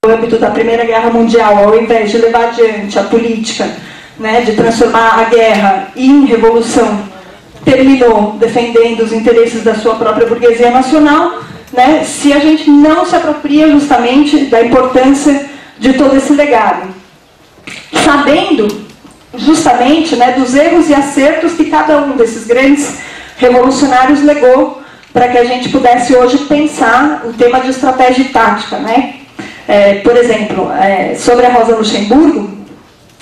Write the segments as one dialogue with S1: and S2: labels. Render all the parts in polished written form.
S1: âmbito da Primeira Guerra Mundial, ao invés de levar adiante a política, né, de transformar a guerra em revolução, terminou defendendo os interesses da sua própria burguesia nacional, né, se a gente não se apropria justamente da importância de todo esse legado, sabendo justamente, né, dos erros e acertos que cada um desses grandes revolucionários legou para que a gente pudesse hoje pensar o tema de estratégia e tática, né? Por exemplo, sobre a Rosa Luxemburgo,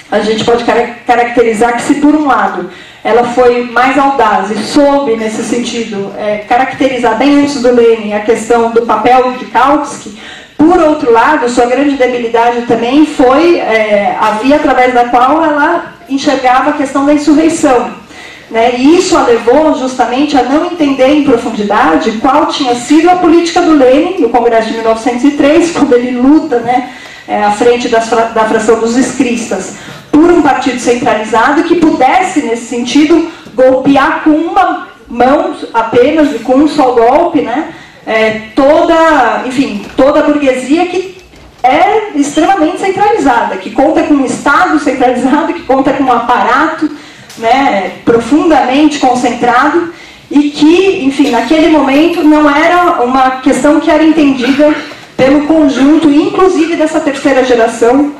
S1: a gente pode caracterizar que, se por um lado ela foi mais audaz e soube, nesse sentido, caracterizar bem antes do Lenin a questão do papel de Kautsky, por outro lado, sua grande debilidade também foi a via através da qual ela enxergava a questão da insurreição, né? E isso a levou justamente a não entender em profundidade qual tinha sido a política do Lenin no Congresso de 1903, quando ele luta, né, à frente da fração dos escristas, por um partido centralizado que pudesse, nesse sentido, golpear com uma mão apenas, e com um só golpe, né, toda a burguesia que é extremamente centralizada, que conta com um Estado centralizado, que conta com um aparato, né, profundamente concentrado, e que, enfim, naquele momento não era uma questão que era entendida pelo conjunto, inclusive dessa terceira geração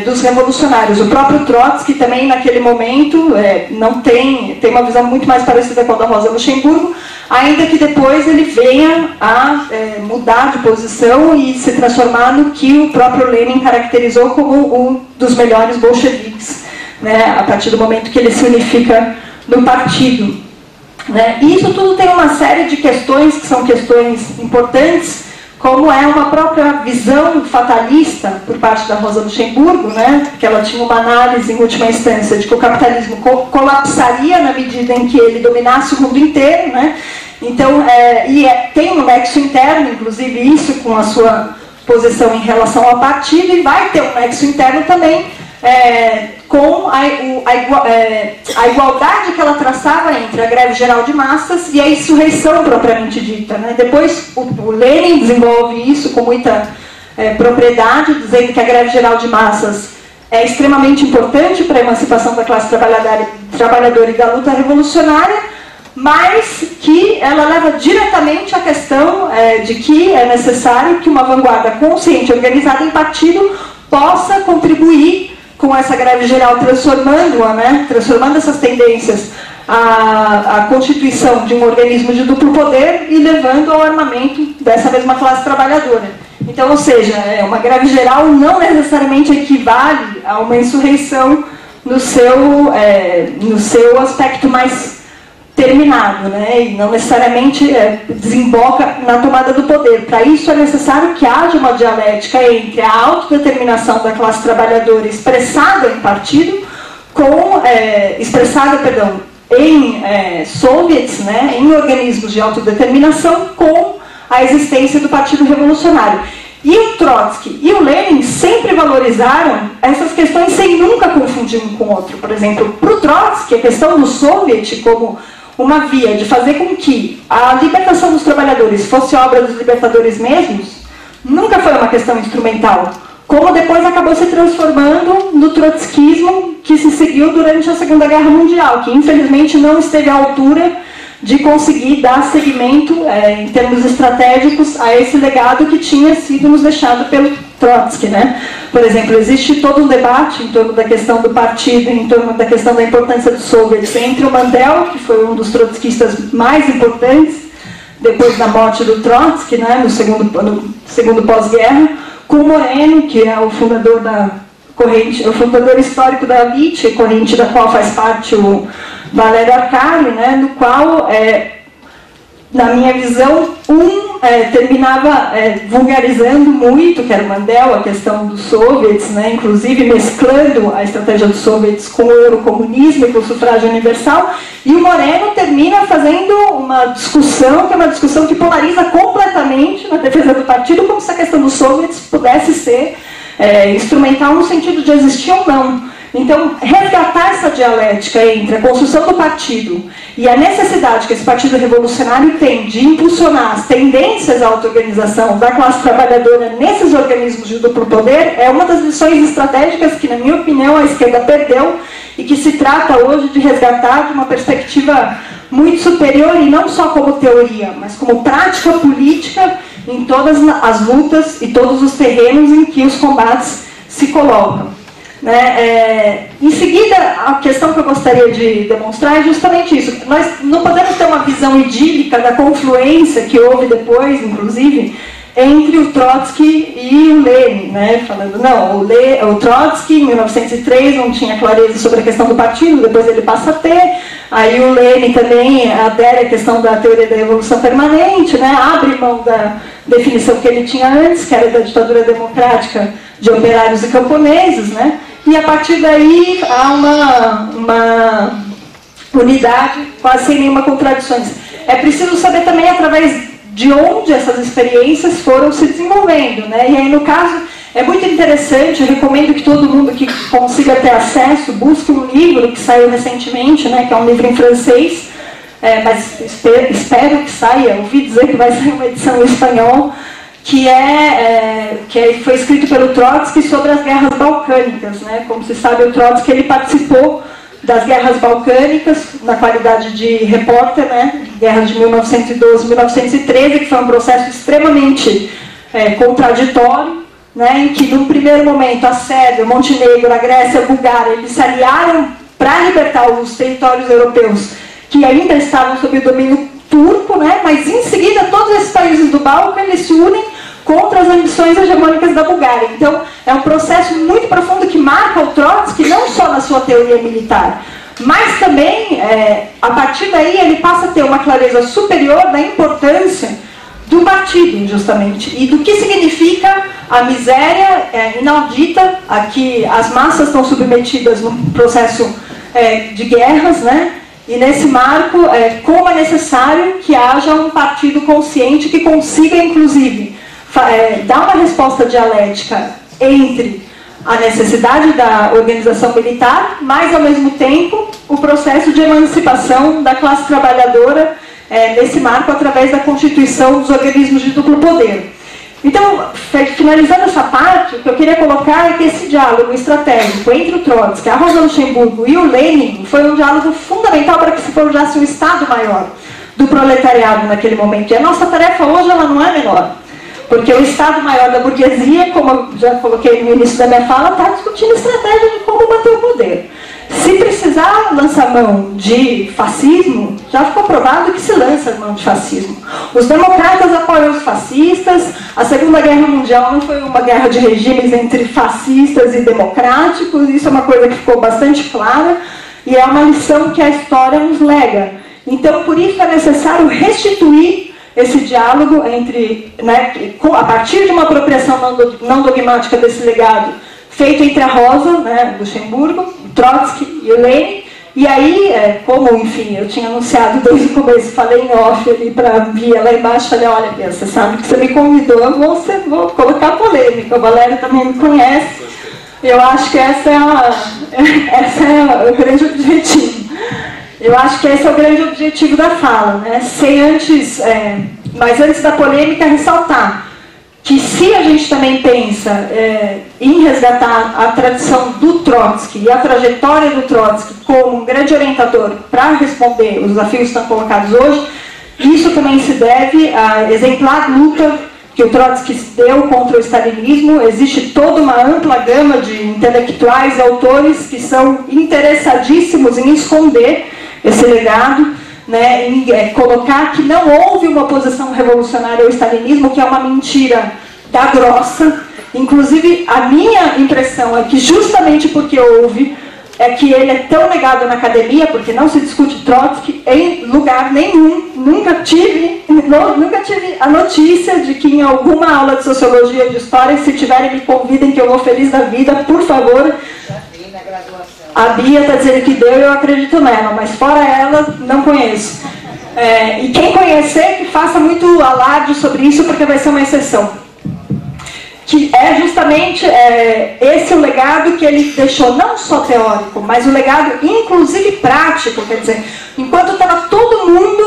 S1: dos revolucionários. O próprio Trotsky também, naquele momento, não tem uma visão muito mais parecida com a da Rosa Luxemburgo, ainda que depois ele venha a mudar de posição e se transformar no que o próprio Lenin caracterizou como um dos melhores bolcheviques, né, a partir do momento que ele se unifica no partido, né? E isso tudo tem uma série de questões que são questões importantes, como é uma própria visão fatalista por parte da Rosa Luxemburgo, né, que ela tinha uma análise, em última instância, de que o capitalismo colapsaria na medida em que ele dominasse o mundo inteiro, né? Então, tem um nexo interno, inclusive isso com a sua posição em relação ao partido, e vai ter um nexo interno também com a igualdade que ela traçava entre a greve geral de massas e a insurreição propriamente dita, né? Depois o Lenin desenvolve isso com muita propriedade, dizendo que a greve geral de massas é extremamente importante para a emancipação da classe trabalhadora e da luta revolucionária, mas que ela leva diretamente à questão de que é necessário que uma vanguarda consciente, organizada em partido, possa contribuir com essa greve geral, transformando-a, né, transformando essas tendências à constituição de um organismo de duplo poder e levando ao armamento dessa mesma classe trabalhadora. Então, ou seja, uma greve geral não necessariamente equivale a uma insurreição no seu aspecto mais terminado, né? E não necessariamente desemboca na tomada do poder. Para isso é necessário que haja uma dialética entre a autodeterminação da classe trabalhadora expressada em partido, em soviets, né, em organismos de autodeterminação, com a existência do Partido Revolucionário. E o Trotsky e o Lenin sempre valorizaram essas questões sem nunca confundir um com o outro. Por exemplo, para o Trotsky, a questão do soviet como uma via de fazer com que a libertação dos trabalhadores fosse obra dos libertadores mesmos, nunca foi uma questão instrumental, como depois acabou se transformando no trotskismo que se seguiu durante a Segunda Guerra Mundial, que infelizmente não esteve à altura de conseguir dar seguimento, em termos estratégicos, a esse legado que tinha sido nos deixado pelo Trotsky, né? Por exemplo, existe todo um debate em torno da questão do partido, em torno da questão da importância dos soviets, entre o Mandel, que foi um dos trotskistas mais importantes, depois da morte do Trotsky, né, no segundo pós-guerra, com o Moreno, que é o fundador da corrente, o fundador histórico da Vichy, corrente da qual faz parte o Valério Arcari, né, no qual, na minha visão, terminava vulgarizando muito, que era o Mandel, a questão dos soviets, né, inclusive mesclando a estratégia dos soviets com o eurocomunismo e com o sufrágio universal, e o Moreno termina fazendo uma discussão, que é uma discussão que polariza completamente na defesa do partido, como se a questão dos soviets pudesse ser instrumental no sentido de existir ou não. Então, resgatar essa dialética entre a construção do partido E a necessidade que esse Partido Revolucionário tem de impulsionar as tendências à auto-organização da classe trabalhadora nesses organismos de duplo poder é uma das lições estratégicas que, na minha opinião, a esquerda perdeu e que se trata hoje de resgatar de uma perspectiva muito superior, e não só como teoria, mas como prática política em todas as lutas e todos os terrenos em que os combates se colocam. Em seguida, a questão que eu gostaria de demonstrar é justamente isso. Nós não podemos ter uma visão idílica da confluência que houve depois, inclusive, entre o Trotsky e o Lenin, falando, não, o Trotsky, em 1903, não tinha clareza sobre a questão do partido, depois ele passa a ter, aí o Lenin também adere à questão da teoria da revolução permanente, abre mão da definição que ele tinha antes, que era da ditadura democrática de operários e camponeses, e a partir daí há uma unidade quase sem nenhuma contradição. É preciso saber também através de onde essas experiências foram se desenvolvendo, E aí, no caso, é muito interessante, eu recomendo que todo mundo que consiga ter acesso busque um livro que saiu recentemente, que é um livro em francês, mas espero que saia, ouvi dizer que vai sair uma edição em espanhol, que foi escrito pelo Trotsky sobre as guerras balcânicas, Como se sabe, o Trotsky ele participou das guerras balcânicas na qualidade de repórter, guerras de 1912 e 1913, que foi um processo extremamente contraditório, em que, num primeiro momento, a Sérvia, Montenegro, a Grécia, a Bulgária, eles se aliaram para libertar os territórios europeus que ainda estavam sob o domínio turco, mas em seguida todos esses países do Balcã eles se unem contra as ambições hegemônicas da Bulgária. Então, é um processo muito profundo que marca o Trotsky não só na sua teoria militar, mas também, a partir daí, ele passa a ter uma clareza superior da importância do partido, justamente, e do que significa a miséria inaudita a que as massas estão submetidas num processo de guerras, E nesse marco, como é necessário que haja um partido consciente que consiga, inclusive, dar uma resposta dialética entre a necessidade da organização militar, mas, ao mesmo tempo, o processo de emancipação da classe trabalhadora nesse marco através da constituição dos organismos de duplo poder. Então, finalizando essa parte, o que eu queria colocar é que esse diálogo estratégico entre o Trotsky, a Rosa Luxemburgo e o Lenin foi um diálogo fundamental para que se forjasse um Estado maior do proletariado naquele momento. E a nossa tarefa hoje ela não é menor, porque o Estado maior da burguesia, como eu já coloquei no início da minha fala, está discutindo estratégia de como manter o poder. Se precisar lançar mão de fascismo, já ficou provado que se lança mão de fascismo. Os democratas apoiam os fascistas, a Segunda Guerra Mundial não foi uma guerra de regimes entre fascistas e democráticos, isso é uma coisa que ficou bastante clara, e é uma lição que a história nos lega. Então, por isso é necessário restituir esse diálogo entre, a partir de uma apropriação não dogmática desse legado, feito entre a Rosa, Luxemburgo, o Trotsky e o Lenin, e aí, como, enfim, eu tinha anunciado desde o começo, falei em off ali para Bia lá embaixo, falei, olha, Bia, você sabe que você me convidou, eu vou colocar polêmica, o Valério também me conhece, eu acho que esse é o grande objetivo. Eu acho que esse é o grande objetivo da fala, mas antes da polêmica, ressaltar que se a gente também pensa em resgatar a tradição do Trotsky e a trajetória do Trotsky como um grande orientador para responder os desafios que estão colocados hoje, isso também se deve à exemplar luta que o Trotsky deu contra o stalinismo. Existe toda uma ampla gama de intelectuais e autores que são interessadíssimos em esconder esse legado, em colocar que não houve uma oposição revolucionária ao stalinismo, que é uma mentira da grossa. Inclusive, a minha impressão é que justamente porque houve, é que ele é tão negado na academia, porque não se discute Trotsky em lugar nenhum. Nunca tive a notícia de que em alguma aula de sociologia ou de história, se tiverem, me convidem que eu vou feliz da vida, por favor. A Bia está dizendo que deu e eu acredito nela, mas fora ela, não conheço. E quem conhecer, que faça muito alarde sobre isso, porque vai ser uma exceção. que é justamente esse o legado que ele deixou, não só teórico, mas o legado inclusive prático, quer dizer, enquanto estava todo mundo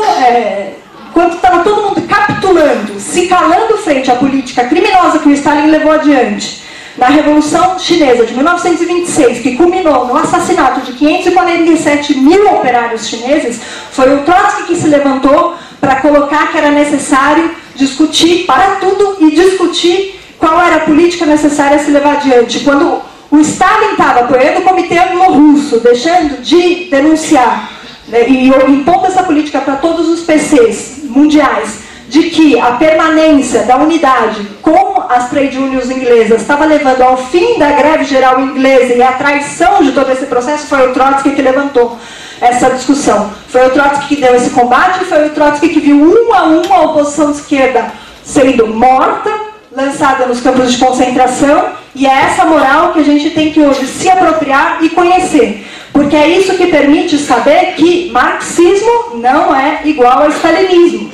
S1: capitulando, se calando frente à política criminosa que o Stalin levou adiante, na Revolução Chinesa de 1926, que culminou no assassinato de 547 mil operários chineses, foi o Trotsky que se levantou para colocar que era necessário discutir, parar tudo e discutir qual era a política necessária a se levar adiante. Quando o Stalin estava apoiando o Comitê Anglo-Russo, deixando de denunciar, né, e impondo essa política para todos os PCs mundiais, de que a permanência da unidade com as trade unions inglesas estava levando ao fim da greve geral inglesa e à traição de todo esse processo, foi o Trotsky que levantou essa discussão. Foi o Trotsky que deu esse combate, foi o Trotsky que viu um a oposição de esquerda sendo morta, lançada nos campos de concentração, e é essa moral que a gente tem que hoje se apropriar e conhecer. Porque é isso que permite saber que marxismo não é igual a stalinismo.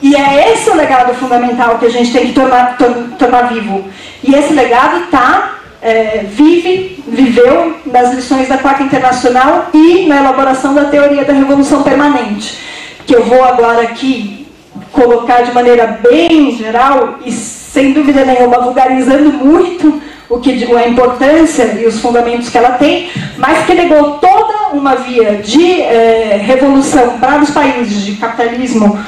S1: E é esse o legado fundamental que a gente tem que tornar vivo. E esse legado viveu nas lições da Quarta Internacional e na elaboração da teoria da Revolução Permanente, que eu vou agora aqui colocar de maneira bem geral e sem dúvida nenhuma vulgarizando muito a importância e os fundamentos que ela tem, mas que legou toda uma via de revolução para os países de capitalismo,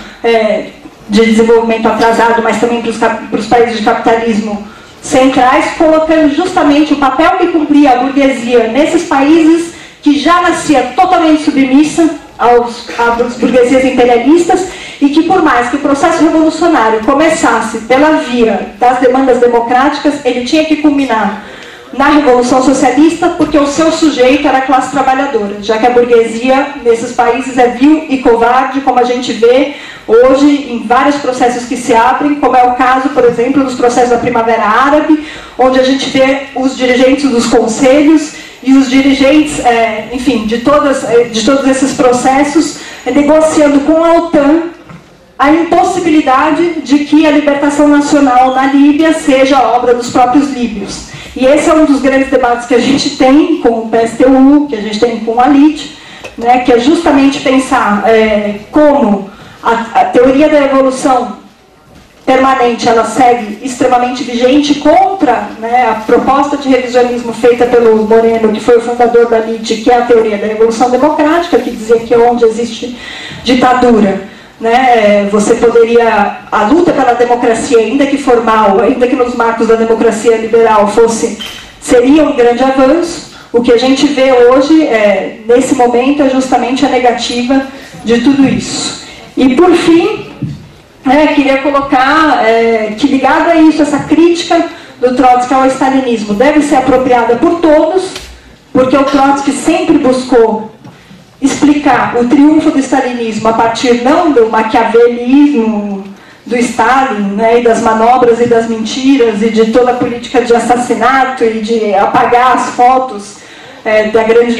S1: de desenvolvimento atrasado, mas também para os países de capitalismo centrais, colocando justamente o papel que cumpria a burguesia nesses países que já nascia totalmente submissa às burguesias imperialistas e que, por mais que o processo revolucionário começasse pela via das demandas democráticas, ele tinha que culminar na Revolução Socialista, porque o seu sujeito era a classe trabalhadora, já que a burguesia nesses países é vil e covarde, como a gente vê hoje em vários processos que se abrem, como é o caso, por exemplo, dos processos da Primavera Árabe, onde a gente vê os dirigentes dos conselhos e os dirigentes, enfim, de todos esses processos, negociando com a OTAN a impossibilidade de que a libertação nacional na Líbia seja obra dos próprios líbios. E esse é um dos grandes debates que a gente tem com o PSTU, que a gente tem com a LIT, né, que é justamente pensar como a teoria da evolução permanente ela segue extremamente vigente contra, né, a proposta de revisionismo feita pelo Moreno, que foi o fundador da LIT, que é a teoria da evolução democrática, que dizia que onde existe ditadura, né, você poderia, a luta pela democracia, ainda que formal, ainda que nos marcos da democracia liberal seria um grande avanço. O que a gente vê hoje, nesse momento, é justamente a negativa de tudo isso. E por fim, queria colocar que, ligado a isso, essa crítica do Trotsky ao stalinismo deve ser apropriada por todos, porque o Trotsky sempre buscou explicar o triunfo do stalinismo a partir não do maquiavelismo do Stalin, né, e das manobras e das mentiras e de toda a política de assassinato e de apagar as fotos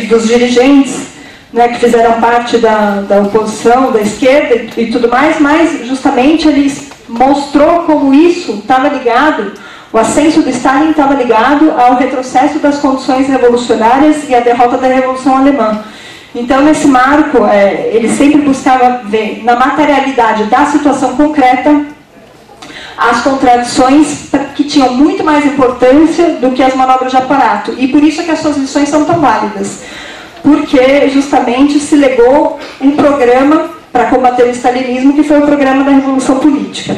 S1: dos dirigentes, né, que fizeram parte da oposição, da esquerda e tudo mais, mas justamente ele mostrou como isso estava ligado, o ascenso do Stalin estava ligado ao retrocesso das condições revolucionárias e à derrota da Revolução Alemã. Então, nesse marco, ele sempre buscava ver na materialidade da situação concreta as contradições que tinham muito mais importância do que as manobras de aparato. E por isso é que as suas lições são tão válidas. Porque, justamente, se legou um programa para combater o stalinismo, que foi o programa da Revolução Política.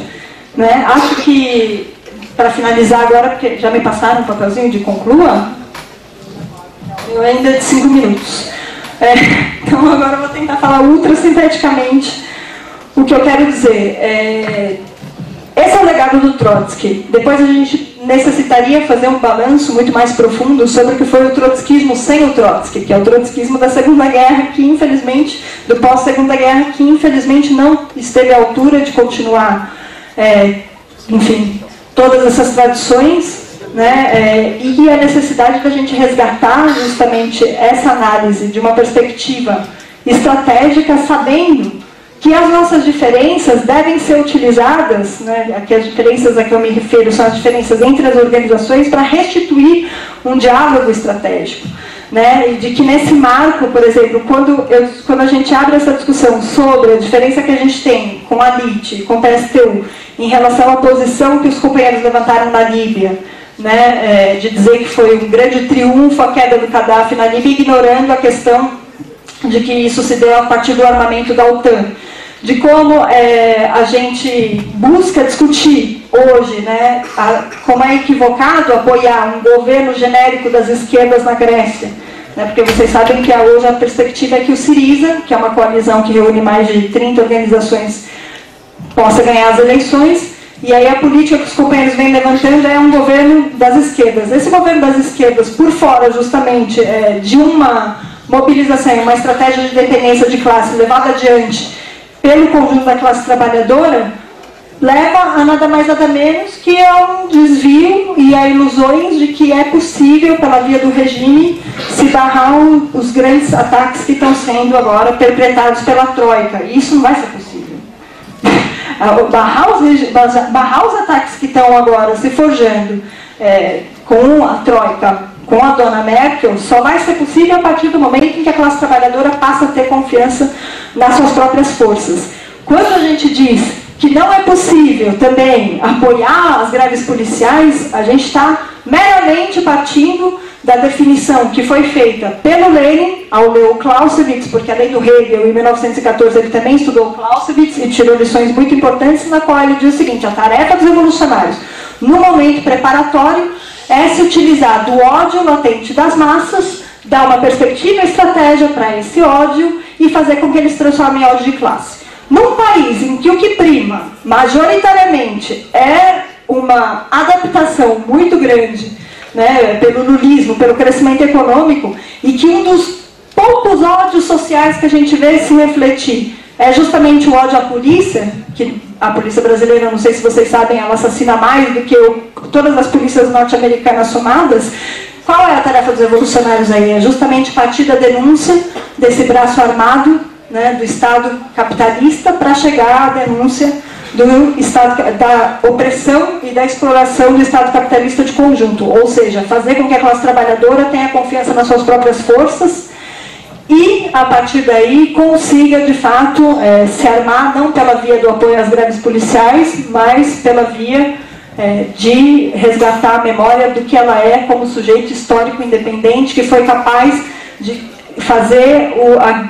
S1: Né? Acho que, para finalizar agora, porque já me passaram um papelzinho de conclua, eu ainda de 5 minutos. Então agora eu vou tentar falar ultra sinteticamente o que eu quero dizer. Esse é o legado do Trotsky. Depois a gente necessitaria fazer um balanço muito mais profundo sobre o que foi o trotskismo sem o Trotsky, que é o trotskismo da Segunda Guerra, que infelizmente, do pós-Segunda Guerra, que infelizmente não esteve à altura de continuar, enfim, todas essas tradições. Né, e a necessidade da gente resgatar justamente essa análise de uma perspectiva estratégica, sabendo que as nossas diferenças devem ser utilizadas, né, aqui as diferenças a que eu me refiro são as diferenças entre as organizações para restituir um diálogo estratégico. Né, e de que nesse marco, por exemplo, quando a gente abre essa discussão sobre a diferença que a gente tem com a LIT, com o PSTU, em relação à posição que os companheiros levantaram na Líbia, né, de dizer que foi um grande triunfo a queda do Gaddafi na Líbia, ignorando a questão de que isso se deu a partir do armamento da OTAN, de como a gente busca discutir hoje, né, como é equivocado apoiar um governo genérico das esquerdas na Grécia, né, porque vocês sabem que hoje a perspectiva é que o Syriza, que é uma coalizão que reúne mais de 30 organizações, possa ganhar as eleições, e aí a política que os companheiros vêm levantando é um governo das esquerdas. Esse governo das esquerdas, por fora justamente de uma mobilização, uma estratégia de dependência de classe levada adiante pelo conjunto da classe trabalhadora, leva a nada mais nada menos que a um desvio e a ilusões de que é possível, pela via do regime, se barrar os grandes ataques que estão sendo agora perpetrados pela Troika. E isso não vai ser possível. Barrar os ataques que estão agora se forjando com a Troika, com a dona Merkel, só vai ser possível a partir do momento em que a classe trabalhadora passa a ter confiança nas suas próprias forças. Quando a gente diz que não é possível também apoiar as greves policiais, a gente está meramente partindo da definição que foi feita pelo Lenin ao ler o Clausewitz, porque além do Hegel, em 1914 ele também estudou o Clausewitz e tirou lições muito importantes, na qual ele diz o seguinte: a tarefa dos revolucionários, no momento preparatório, é se utilizar do ódio latente das massas, dar uma perspectiva e estratégia para esse ódio e fazer com que eles transformem em ódio de classe. Num país em que o que prima, majoritariamente, é uma adaptação muito grande, né, pelo lulismo, pelo crescimento econômico, e que um dos poucos ódios sociais que a gente vê se refletir é justamente o ódio à polícia, que a polícia brasileira, não sei se vocês sabem, ela assassina mais do que todas as polícias norte-americanas somadas. Qual é a tarefa dos revolucionários aí? É justamente partir da denúncia desse braço armado, né, do Estado capitalista, para chegar à denúncia do Estado, da opressão e da exploração do Estado capitalista de conjunto. Ou seja, fazer com que a classe trabalhadora tenha confiança nas suas próprias forças e, a partir daí, consiga, de fato, se armar, não pela via do apoio às greves policiais, mas pela via de resgatar a memória do que ela é como sujeito histórico independente, que foi capaz de fazer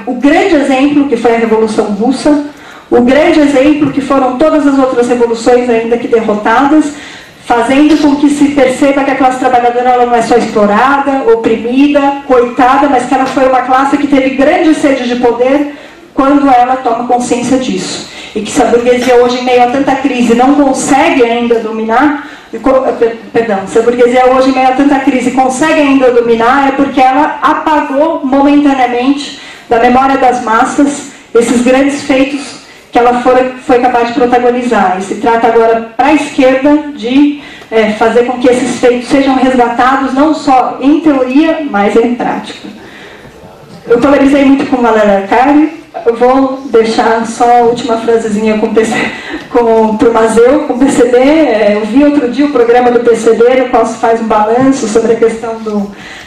S1: o grande exemplo que foi a Revolução Russa, o grande exemplo que foram todas as outras revoluções ainda que derrotadas, fazendo com que se perceba que a classe trabalhadora ela não é só explorada, oprimida, coitada, mas que ela foi uma classe que teve grande sede de poder quando ela toma consciência disso. E que se a burguesia hoje, em meio a tanta crise, não consegue ainda dominar, se a burguesia hoje, em meio a tanta crise, consegue ainda dominar, é porque ela apagou momentaneamente da memória das massas esses grandes feitos que ela foi capaz de protagonizar. E se trata agora, para a esquerda, de fazer com que esses feitos sejam resgatados, não só em teoria, mas em prática. Eu polemizei muito com Valéria Arcari. Eu vou deixar só a última frasezinha para o Mazeu, com o PCB. Eu vi outro dia o programa do PCB, no qual se faz um balanço sobre a questão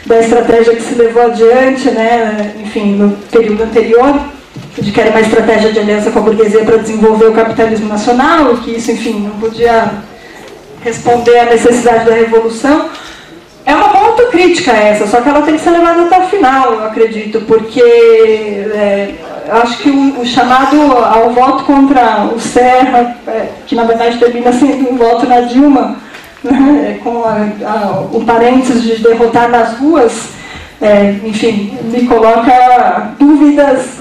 S1: da estratégia que se levou adiante, né, enfim, no período anterior, de que era uma estratégia de aliança com a burguesia para desenvolver o capitalismo nacional, e que isso, enfim, não podia responder à necessidade da revolução. É uma boa autocrítica essa, só que ela tem que ser levada até o final, eu acredito, porque eu acho que o chamado ao voto contra o Serra, que na verdade termina sendo um voto na Dilma, né, com o parênteses de derrotar nas ruas, enfim, me coloca dúvidas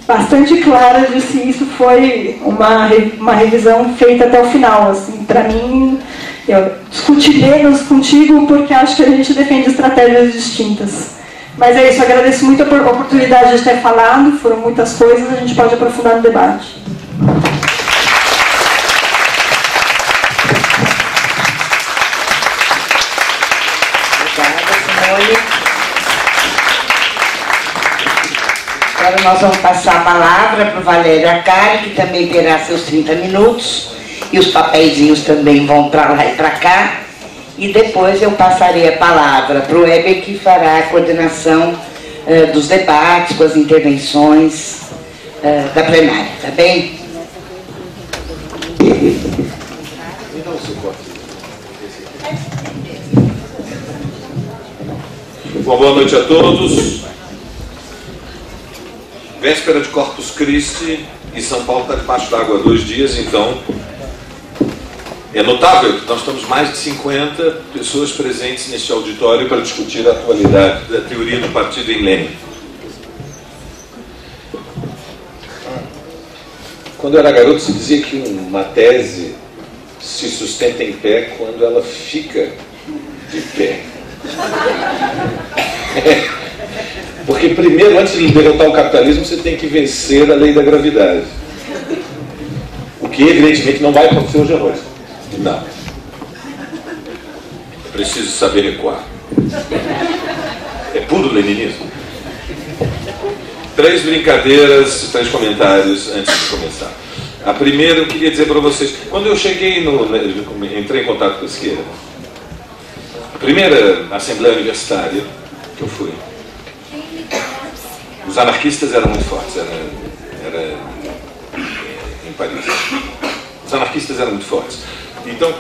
S1: bastante claras de se isso foi uma revisão feita até o final. Assim, para mim, eu discuti menos contigo porque acho que a gente defende estratégias distintas. Mas é isso, agradeço muito a oportunidade de ter falado, foram muitas coisas, a gente pode aprofundar no debate.
S2: Obrigada, Simone. Agora nós vamos passar a palavra para o Valério Arcari, que também terá seus 30 minutos, e os papeizinhos também vão para lá e para cá, e depois eu passarei a palavra para o Heber, que fará a coordenação dos debates, com as intervenções da plenária, tá bem?
S3: Bom, boa noite a todos. Véspera de Corpus Christi e São Paulo está debaixo d'água há 2 dias, então é notável que nós estamos mais de 50 pessoas presentes neste auditório para discutir a atualidade da teoria do partido em Lenin. Quando eu era garoto se dizia que uma tese se sustenta em pé quando ela fica de pé. Porque primeiro, antes de derrotar o capitalismo, você tem que vencer a lei da gravidade. O que evidentemente não vai acontecer hoje à noite. Não. Preciso saber recuar. É puro leninismo. 3 brincadeiras, 3 comentários antes de começar. A primeira eu queria dizer para vocês, quando eu cheguei entrei em contato com a esquerda, a primeira Assembleia Universitária que eu fui, os anarquistas eram muito fortes, era em Paris. Os anarquistas eram muito fortes. Então,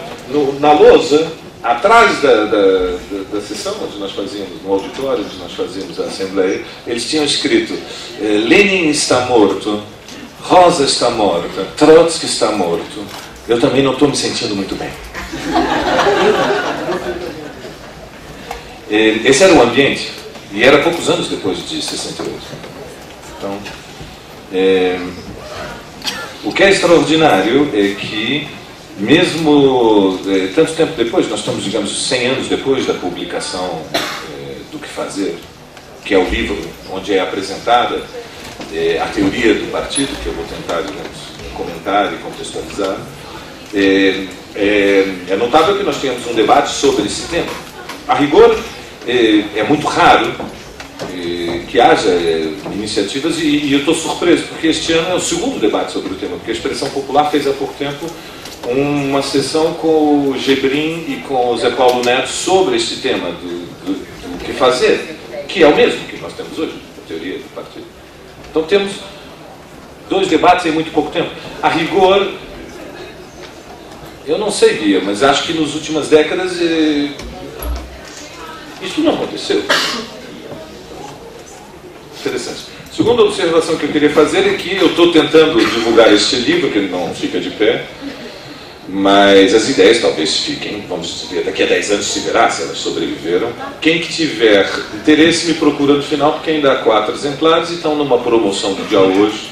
S3: na lousa, atrás da sessão onde nós fazíamos, no auditório onde nós fazíamos a Assembleia, eles tinham escrito: Lenin está morto, Rosa está morta, Trotsky está morto. Eu também não estou me sentindo muito bem. Esse era o ambiente, e era poucos anos depois de 68. Então, o que é extraordinário é que, mesmo tanto tempo depois, nós estamos, digamos, 100 anos depois da publicação do Que Fazer, que é o livro onde é apresentada a teoria do partido, que eu vou tentar, digamos, comentar e contextualizar, é notável que nós temos um debate sobre esse tema. A rigor, é muito raro que haja iniciativas, e eu estou surpreso, porque este ano é o segundo debate sobre o tema, porque a Expressão Popular fez há pouco tempo uma sessão com o Gebrim e com o Zé Paulo Neto sobre este tema do que fazer, que é o mesmo que nós temos hoje, a teoria do partido. Então temos 2 debates em muito pouco tempo. A rigor, eu não sei, Bia, mas acho que nas últimas décadas isso não aconteceu. Interessante. Segunda observação que eu queria fazer é que eu estou tentando divulgar este livro, que ele não fica de pé, mas as ideias talvez fiquem, vamos ver, daqui a 10 anos se verá se elas sobreviveram. Quem que tiver interesse me procura no final, porque ainda há 4 exemplares e estão numa promoção do dia hoje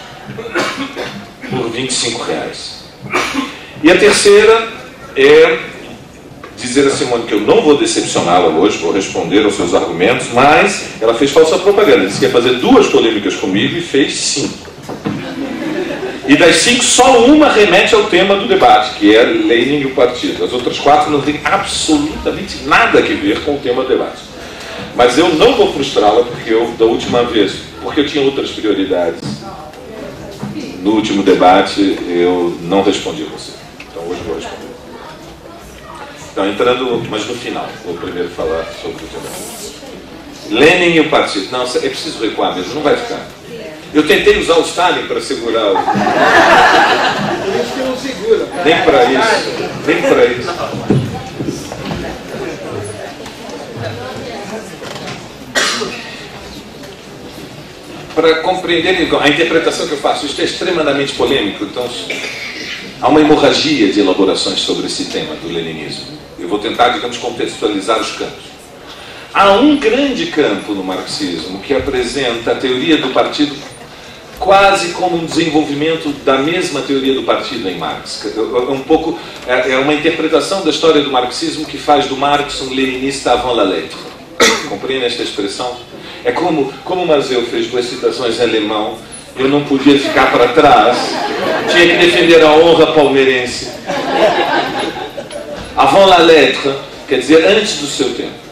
S3: por R$25. E a terceira é dizer a Simone que eu não vou decepcioná-la hoje, vou responder aos seus argumentos, mas ela fez falsa propaganda, disse que ia fazer 2 polêmicas comigo e fez 5. E das 5, só uma remete ao tema do debate, que é Lenin e o partido. As outras 4 não têm absolutamente nada a ver com o tema do debate. Mas eu não vou frustrá-la, porque da última vez, porque eu tinha outras prioridades, no último debate eu não respondi a você. Então hoje eu vou responder. Então, entrando, mas no final, vou primeiro falar sobre o tema. Lenin e o partido. Não, é preciso recuar mesmo, não vai ficar. Eu tentei usar o Stalin para segurar o...
S4: Por isso que não segura.
S3: Nem para isso, nem para isso. Para compreender a interpretação que eu faço, isto é extremamente polêmico, então há uma hemorragia de elaborações sobre esse tema do leninismo. Eu vou tentar, digamos, contextualizar os campos. Há um grande campo no marxismo que apresenta a teoria do partido quase como um desenvolvimento da mesma teoria do partido em Marx. É uma interpretação da história do marxismo que faz do Marx um leninista avant la lettre. Compreende esta expressão? É como o Mazeu fez 2 citações em alemão, eu não podia ficar para trás, tinha que defender a honra palmeirense. Avant la lettre, quer dizer, antes do seu tempo.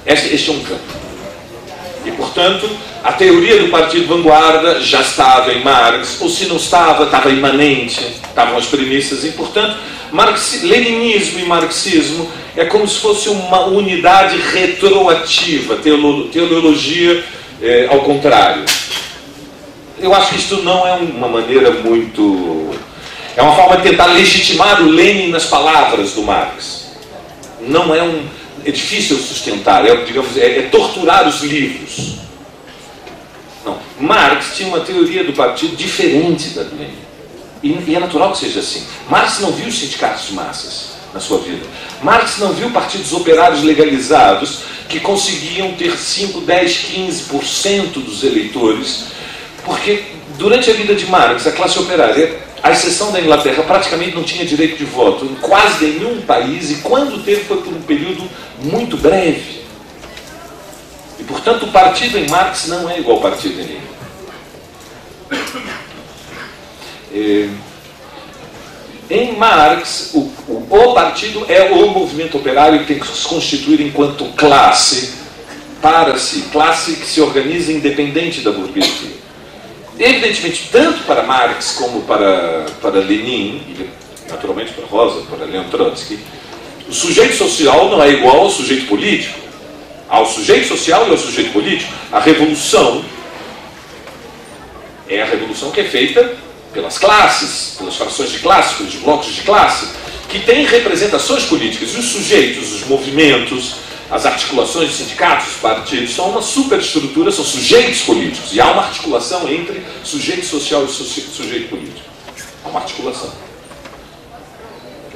S3: Este é um campo. E, portanto, A teoria do partido vanguarda já estava em Marx, ou se não estava, estava imanente, estavam as premissas, e portanto, leninismo e marxismo é como se fosse uma unidade retroativa, teleologia ao contrário. Eu acho que isto não é uma maneira muito... É uma forma de tentar legitimar o Lenin nas palavras do Marx. Não é um... É difícil sustentar, é torturar os livros. Não. Marx tinha uma teoria do partido diferente da do Lenin. E é natural que seja assim. Marx não viu os sindicatos de massas na sua vida. Marx não viu partidos operários legalizados que conseguiam ter 5, 10, 15% dos eleitores, porque durante a vida de Marx, a classe operária, à exceção da Inglaterra, praticamente não tinha direito de voto em quase nenhum país, e quando teve foi por um período muito breve. E, portanto, o partido em Marx não é igual ao partido em Lenin. Em Marx, o partido é o movimento operário que tem que se constituir enquanto classe para si, classe que se organiza independente da burguesia. Evidentemente, tanto para Marx como para Lenin, e naturalmente para Rosa, para Leon Trotsky, o sujeito social não é igual ao sujeito político. Ao sujeito social e ao sujeito político. A revolução é a revolução que é feita pelas classes, pelas frações de classe, pelos blocos de classe, que têm representações políticas. E os sujeitos, os movimentos, as articulações de sindicatos, os partidos, são uma superestrutura, são sujeitos políticos. E há uma articulação entre sujeito social e sujeito político. Há uma articulação.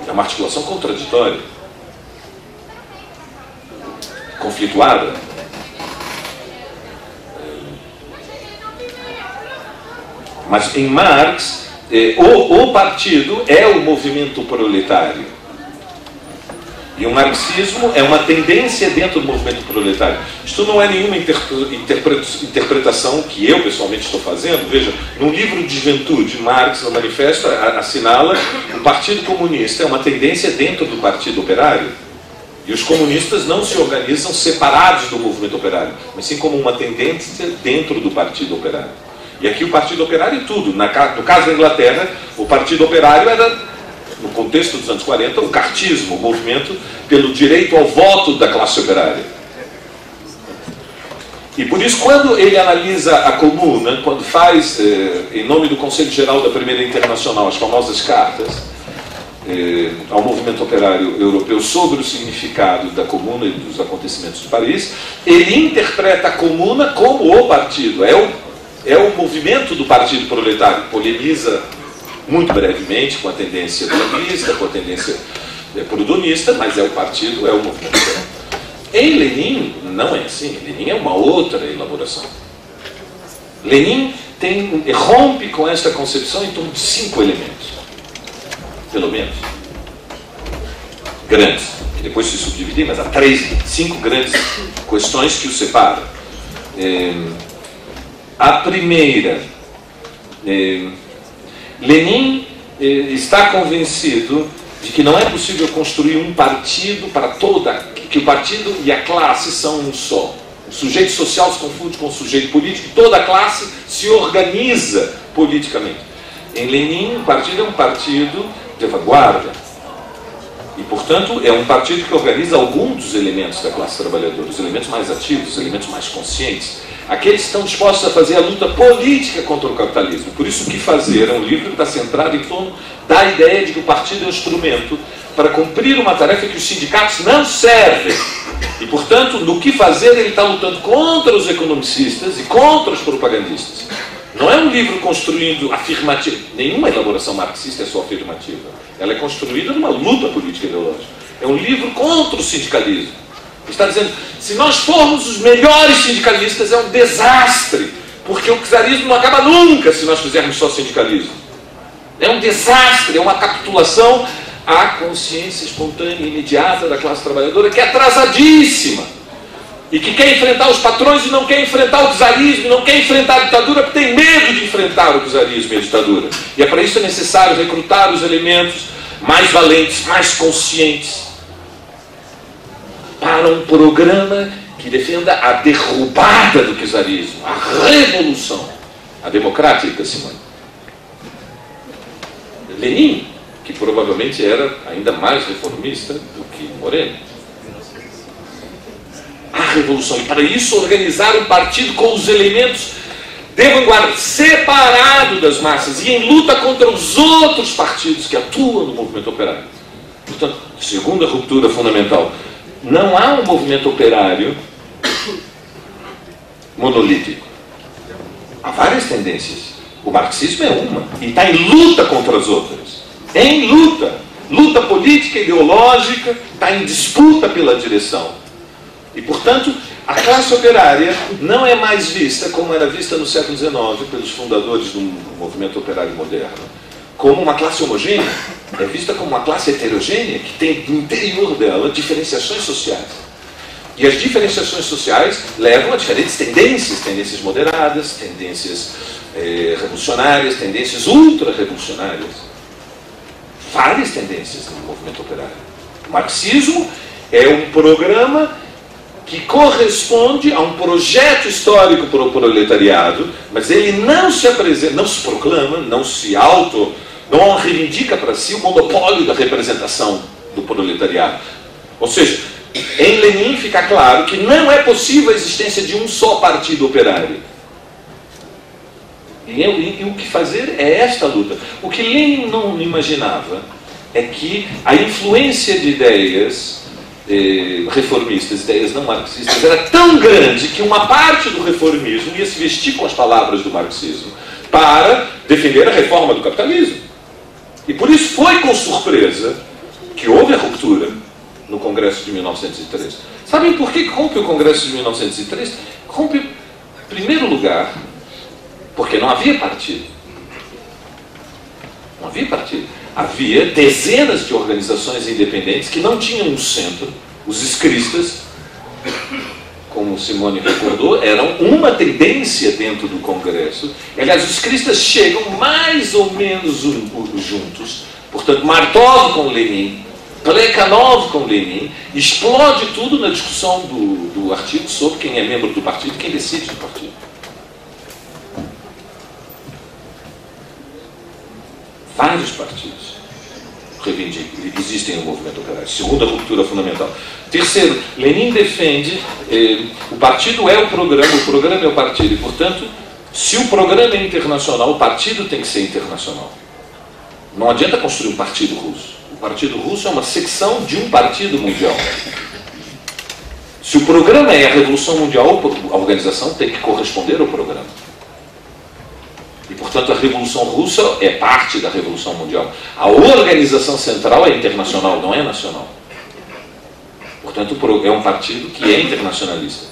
S3: É uma articulação contraditória. Conflituada. Mas em Marx, o partido é o movimento proletário. E o marxismo é uma tendência dentro do movimento proletário. Isto não é nenhuma interpretação que eu pessoalmente estou fazendo. Veja, no livro de juventude, Marx, no manifesto, assinala o Partido Comunista é uma tendência dentro do Partido Operário. E os comunistas não se organizam separados do movimento operário, mas sim como uma tendência dentro do Partido Operário. E aqui o Partido Operário é tudo. No caso da Inglaterra, o Partido Operário era, no contexto dos anos 40, o cartismo, o movimento pelo direito ao voto da classe operária. E por isso, quando ele analisa a Comuna, quando faz, em nome do Conselho Geral da Primeira Internacional, as famosas cartas ao movimento operário europeu sobre o significado da Comuna e dos acontecimentos de Paris, ele interpreta a Comuna como o partido, é o movimento do partido proletário. Polemiza muito brevemente com a tendência comunista, com a tendência proudhonista, mas é o partido, é o movimento operário. Em Lenin, não é assim. Lenin é uma outra elaboração. Lenin rompe com esta concepção em torno de 5 elementos. Pelo menos. Grandes. Que depois se subdividem, mas há 5 grandes questões que o separam. A primeira, Lenin está convencido de que não é possível construir um partido para que o partido e a classe são um só. O sujeito social se confunde com o sujeito político, toda a classe se organiza politicamente. Em Lenin, o partido é um partido de vanguarda. E, portanto, é um partido que organiza alguns dos elementos da classe trabalhadora, os elementos mais ativos, os elementos mais conscientes, aqueles que estão dispostos a fazer a luta política contra o capitalismo. Por isso, O Que Fazer é um livro que está centrado em torno da ideia de que o partido é um instrumento para cumprir uma tarefa que os sindicatos não servem. E, portanto, no Que Fazer, ele está lutando contra os economicistas e contra os propagandistas. Não é um livro construindo afirmativo. Nenhuma elaboração marxista é só afirmativa. Ela é construída numa luta política ideológica. É um livro contra o sindicalismo. Está dizendo, se nós formos os melhores sindicalistas, é um desastre, porque o czarismo não acaba nunca se nós fizermos só sindicalismo. É um desastre, é uma capitulação à consciência espontânea e imediata da classe trabalhadora, que é atrasadíssima, e que quer enfrentar os patrões e não quer enfrentar o czarismo, não quer enfrentar a ditadura, porque tem medo de enfrentar o czarismo e a ditadura. E é para isso necessário recrutar os elementos mais valentes, mais conscientes, para um programa que defenda a derrubada do czarismo, a revolução, a democrática, Simone. Lenin, que provavelmente era ainda mais reformista do que Moreno. A revolução, e para isso organizar um partido com os elementos de vanguarda, separado das massas e em luta contra os outros partidos que atuam no movimento operário. Portanto, segunda ruptura fundamental, não há um movimento operário monolítico. Há várias tendências. O marxismo é uma, e está em luta contra as outras. Em luta. Luta política, ideológica, está em disputa pela direção. E, portanto, a classe operária não é mais vista, como era vista no século XIX, pelos fundadores do movimento operário moderno, como uma classe homogênea. É vista como uma classe heterogênea, que tem no interior dela diferenciações sociais. E as diferenciações sociais levam a diferentes tendências, tendências moderadas, tendências revolucionárias, tendências ultra-revolucionárias. Várias tendências no movimento operário. O marxismo é um programa que corresponde a um projeto histórico para o proletariado, mas ele não se apresenta, não se proclama, não reivindica para si o monopólio da representação do proletariado. Ou seja, em Lenin fica claro que não é possível a existência de um só partido operário. E o que fazer é esta luta. O que Lenin não imaginava é que a influência de ideias reformistas, ideias não marxistas, era tão grande que uma parte do reformismo ia se vestir com as palavras do marxismo para defender a reforma do capitalismo. E por isso foi com surpresa que houve a ruptura no Congresso de 1903. Sabem por que rompe o Congresso de 1903? Rompe, em primeiro lugar, porque não havia partido. Não havia partido. Havia dezenas de organizações independentes que não tinham um centro. Os escristas, como Simone recordou, eram uma tendência dentro do Congresso. Aliás, os escristas chegam mais ou menos juntos. Portanto, Martov com Lenin, Plekhanov com Lenin, explode tudo na discussão do artigo sobre quem é membro do partido e quem decide do partido. Vários partidos existem no movimento operário. Segunda ruptura fundamental. Terceiro, Lenin defende o partido é o programa é o partido, e, portanto, se o programa é internacional, o partido tem que ser internacional. Não adianta construir um partido russo. O partido russo é uma secção de um partido mundial. Se o programa é a Revolução Mundial, a organização tem que corresponder ao programa. E, portanto, a Revolução Russa é parte da Revolução Mundial. A organização central é internacional, não é nacional. Portanto, é um partido que é internacionalista.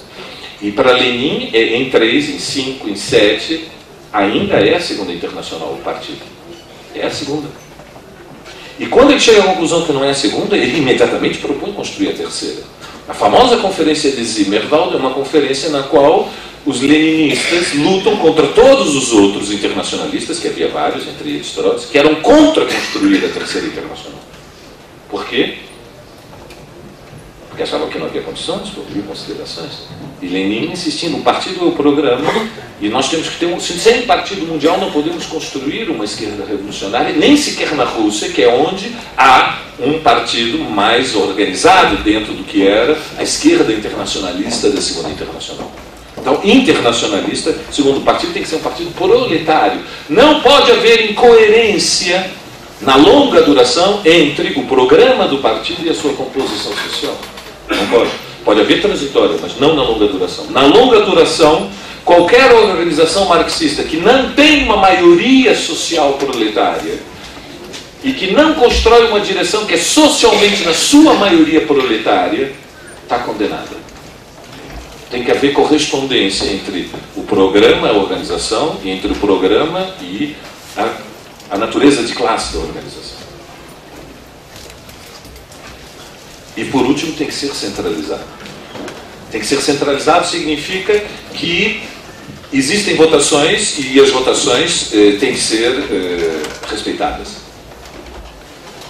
S3: E para Lenin, em 3, em 5, em 7, ainda é a segunda internacional, o partido. É a segunda. E quando ele chega à conclusão que não é a segunda, ele imediatamente propõe construir a terceira. A famosa conferência de Zimmerwald é uma conferência na qual os leninistas lutam contra todos os outros internacionalistas, que havia vários, entre eles Trotsky, que eram contra construir a terceira internacional. Por quê? Porque achavam que não havia condições, por considerações. E Lenin insistindo, o partido é o programa, e nós temos que ter sem partido mundial não podemos construir uma esquerda revolucionária, nem sequer na Rússia, que é onde há um partido mais organizado dentro do que era a esquerda internacionalista da Segunda Internacional. Então, internacionalista, segundo o partido, tem que ser um partido proletário. Não pode haver incoerência na longa duração entre o programa do partido e a sua composição social. Não pode. Pode haver transitória, mas não na longa duração. Na longa duração, qualquer organização marxista que não tem uma maioria social proletária e que não constrói uma direção que é socialmente, na sua maioria proletária, está condenada. Tem que haver correspondência entre o programa, a organização, e entre o programa e a natureza de classe da organização. E por último, tem que ser centralizado. Tem que ser centralizado significa que existem votações e as votações têm que ser respeitadas.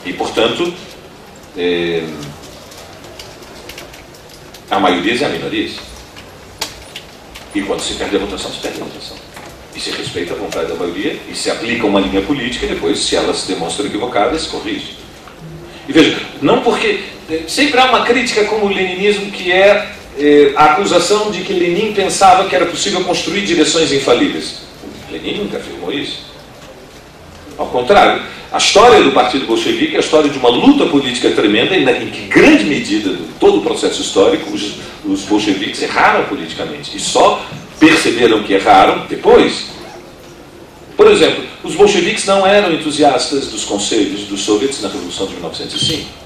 S3: E, portanto, há maiorias e há minorias. E quando se perde a votação, se perde a votação. E se respeita a vontade da maioria, e se aplica uma linha política, e depois, se ela se demonstra equivocada, se corrige. E veja, não porque... Sempre há uma crítica como o leninismo, que é a acusação de que Lenin pensava que era possível construir direções infalíveis. Lenin nunca afirmou isso. Ao contrário, a história do Partido Bolchevique é a história de uma luta política tremenda, em que grande medida de todo o processo histórico os bolcheviques erraram politicamente, e só perceberam que erraram depois. Por exemplo, os bolcheviques não eram entusiastas dos conselhos dos soviets na Revolução de 1905.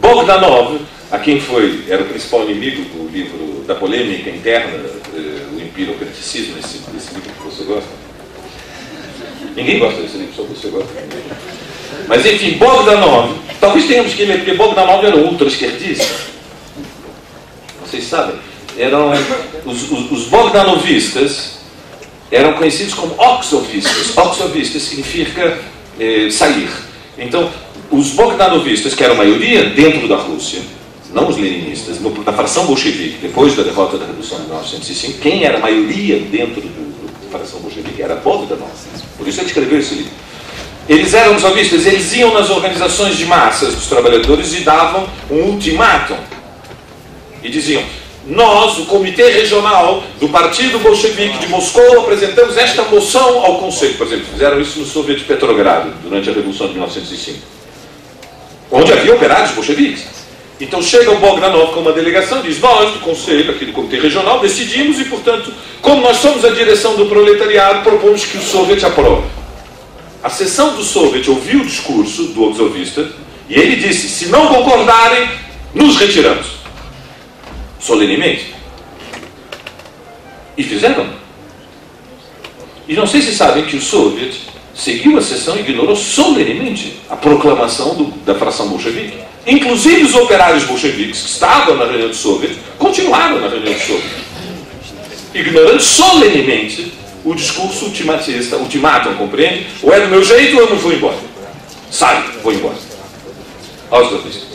S3: Bogdanov, a quem era o principal inimigo do livro da polêmica interna, o empirocraticismo, esse livro que você gosta. Ninguém gosta desse livro, só você gosta. Mas enfim, Bogdanov, talvez tenhamos que ler, porque Bogdanov era um ultra-esquerdista. Vocês sabem, os Bogdanovistas eram conhecidos como oxovistas. Oxovistas significa sair. Então, os Bogdanovistas, que eram a maioria dentro da Rússia, não os leninistas, na fração bolchevique, depois da derrota da Revolução de 1905, quem era a maioria dentro da fração bolchevique era Bogdanov. Por isso ele escreveu esse livro. Eles eram oxovistas, eles iam nas organizações de massas dos trabalhadores e davam um ultimátum. E diziam: nós, o Comitê Regional do Partido Bolchevique de Moscou, apresentamos esta moção ao Conselho. Por exemplo, fizeram isso no Soviet de Petrogrado, durante a Revolução de 1905, onde havia operários bolcheviques. Então chega o Bogdanov com uma delegação e diz: nós, do Conselho, aqui do Comitê Regional, decidimos e, portanto, como nós somos a direção do proletariado, propomos que o Soviet aprove. A seção do Soviet ouviu o discurso do oxovista e ele disse: se não concordarem, nos retiramos. Solenemente. E fizeram. E não sei se sabem que o Soviet seguiu a sessão e ignorou solenemente a proclamação da fração bolchevique. Inclusive os operários bolcheviques que estavam na reunião do Soviet continuaram na reunião do Soviet, ignorando solenemente o discurso ultimatista, ultimátum, compreende? Ou é do meu jeito ou eu não vou embora. Sai, vou embora. Aos dois.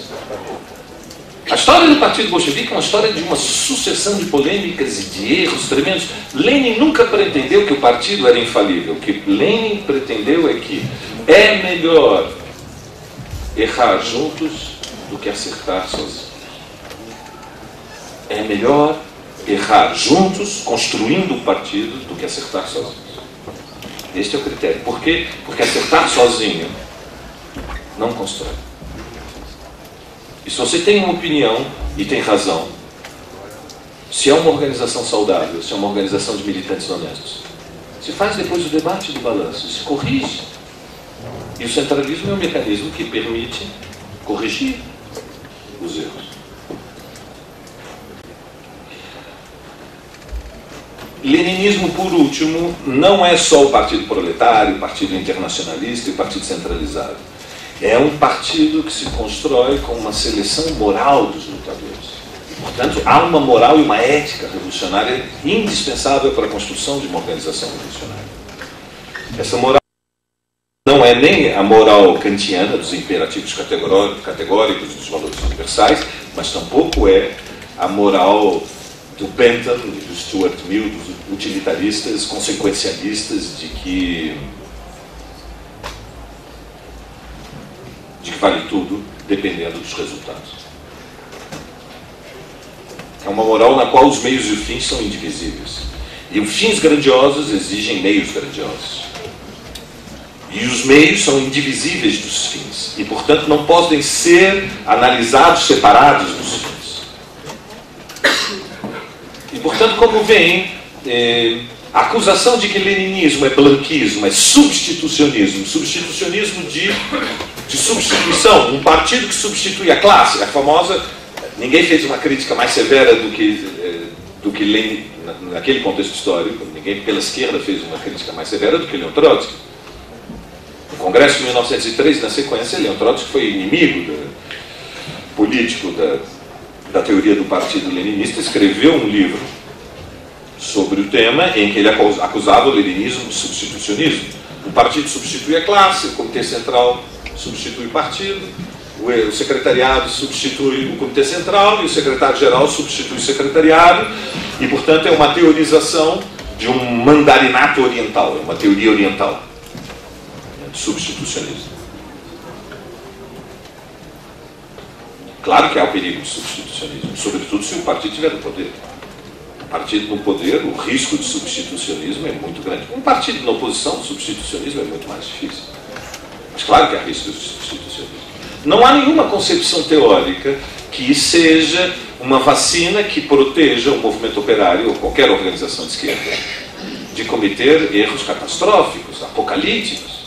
S3: A história do Partido Bolchevique é uma história de uma sucessão de polêmicas e de erros tremendos. Lenin nunca pretendeu que o partido era infalível. O que Lenin pretendeu é que é melhor errar juntos do que acertar sozinhos. É melhor errar juntos, construindo o partido, do que acertar sozinhos. Este é o critério. Por quê? Porque acertar sozinho não constrói. E se você tem uma opinião, e tem razão, se é uma organização saudável, se é uma organização de militantes honestos, se faz depois o debate do balanço, se corrige. E o centralismo é um mecanismo que permite corrigir os erros. Leninismo, por último, não é só o Partido Proletário, o Partido Internacionalista e o Partido Centralizado. É um partido que se constrói com uma seleção moral dos lutadores. Portanto, há uma moral e uma ética revolucionária indispensável para a construção de uma organização revolucionária. Essa moral não é nem a moral kantiana dos imperativos categóricos dos valores universais, mas tampouco é a moral do Bentham e do Stuart Mill, dos utilitaristas, consequencialistas, de que vale tudo, dependendo dos resultados. É uma moral na qual os meios e os fins são indivisíveis. E os fins grandiosos exigem meios grandiosos. E os meios são indivisíveis dos fins. E, portanto, não podem ser analisados separados dos fins. E, portanto, como vem, a acusação de que leninismo é blanquismo, é substitucionismo, substitucionismo de substituição, um partido que substitui a classe, a famosa, ninguém fez uma crítica mais severa do que Lenin, naquele contexto histórico, ninguém pela esquerda fez uma crítica mais severa do que Leon Trotsky. No Congresso de 1903, na sequência, Leon Trotsky foi inimigo político da teoria do partido leninista, escreveu um livro sobre o tema em que ele acusava o leninismo de substitucionismo. O partido substitui a classe, o Comitê Central substitui o partido, O secretariado substitui o Comitê Central e o secretário-geral substitui o secretariado e, portanto, é uma teorização de um mandarinato oriental, é uma teoria oriental de substitucionismo. Claro que há o perigo de substitucionismo, sobretudo se o partido estiver no poder. Um partido no poder, o risco de substitucionismo é muito grande. Um partido na oposição, o substitucionismo é muito mais difícil. Mas claro que há risco de substitucionismo. Não há nenhuma concepção teórica que seja uma vacina que proteja o movimento operário ou qualquer organização de esquerda de cometer erros catastróficos, apocalípticos.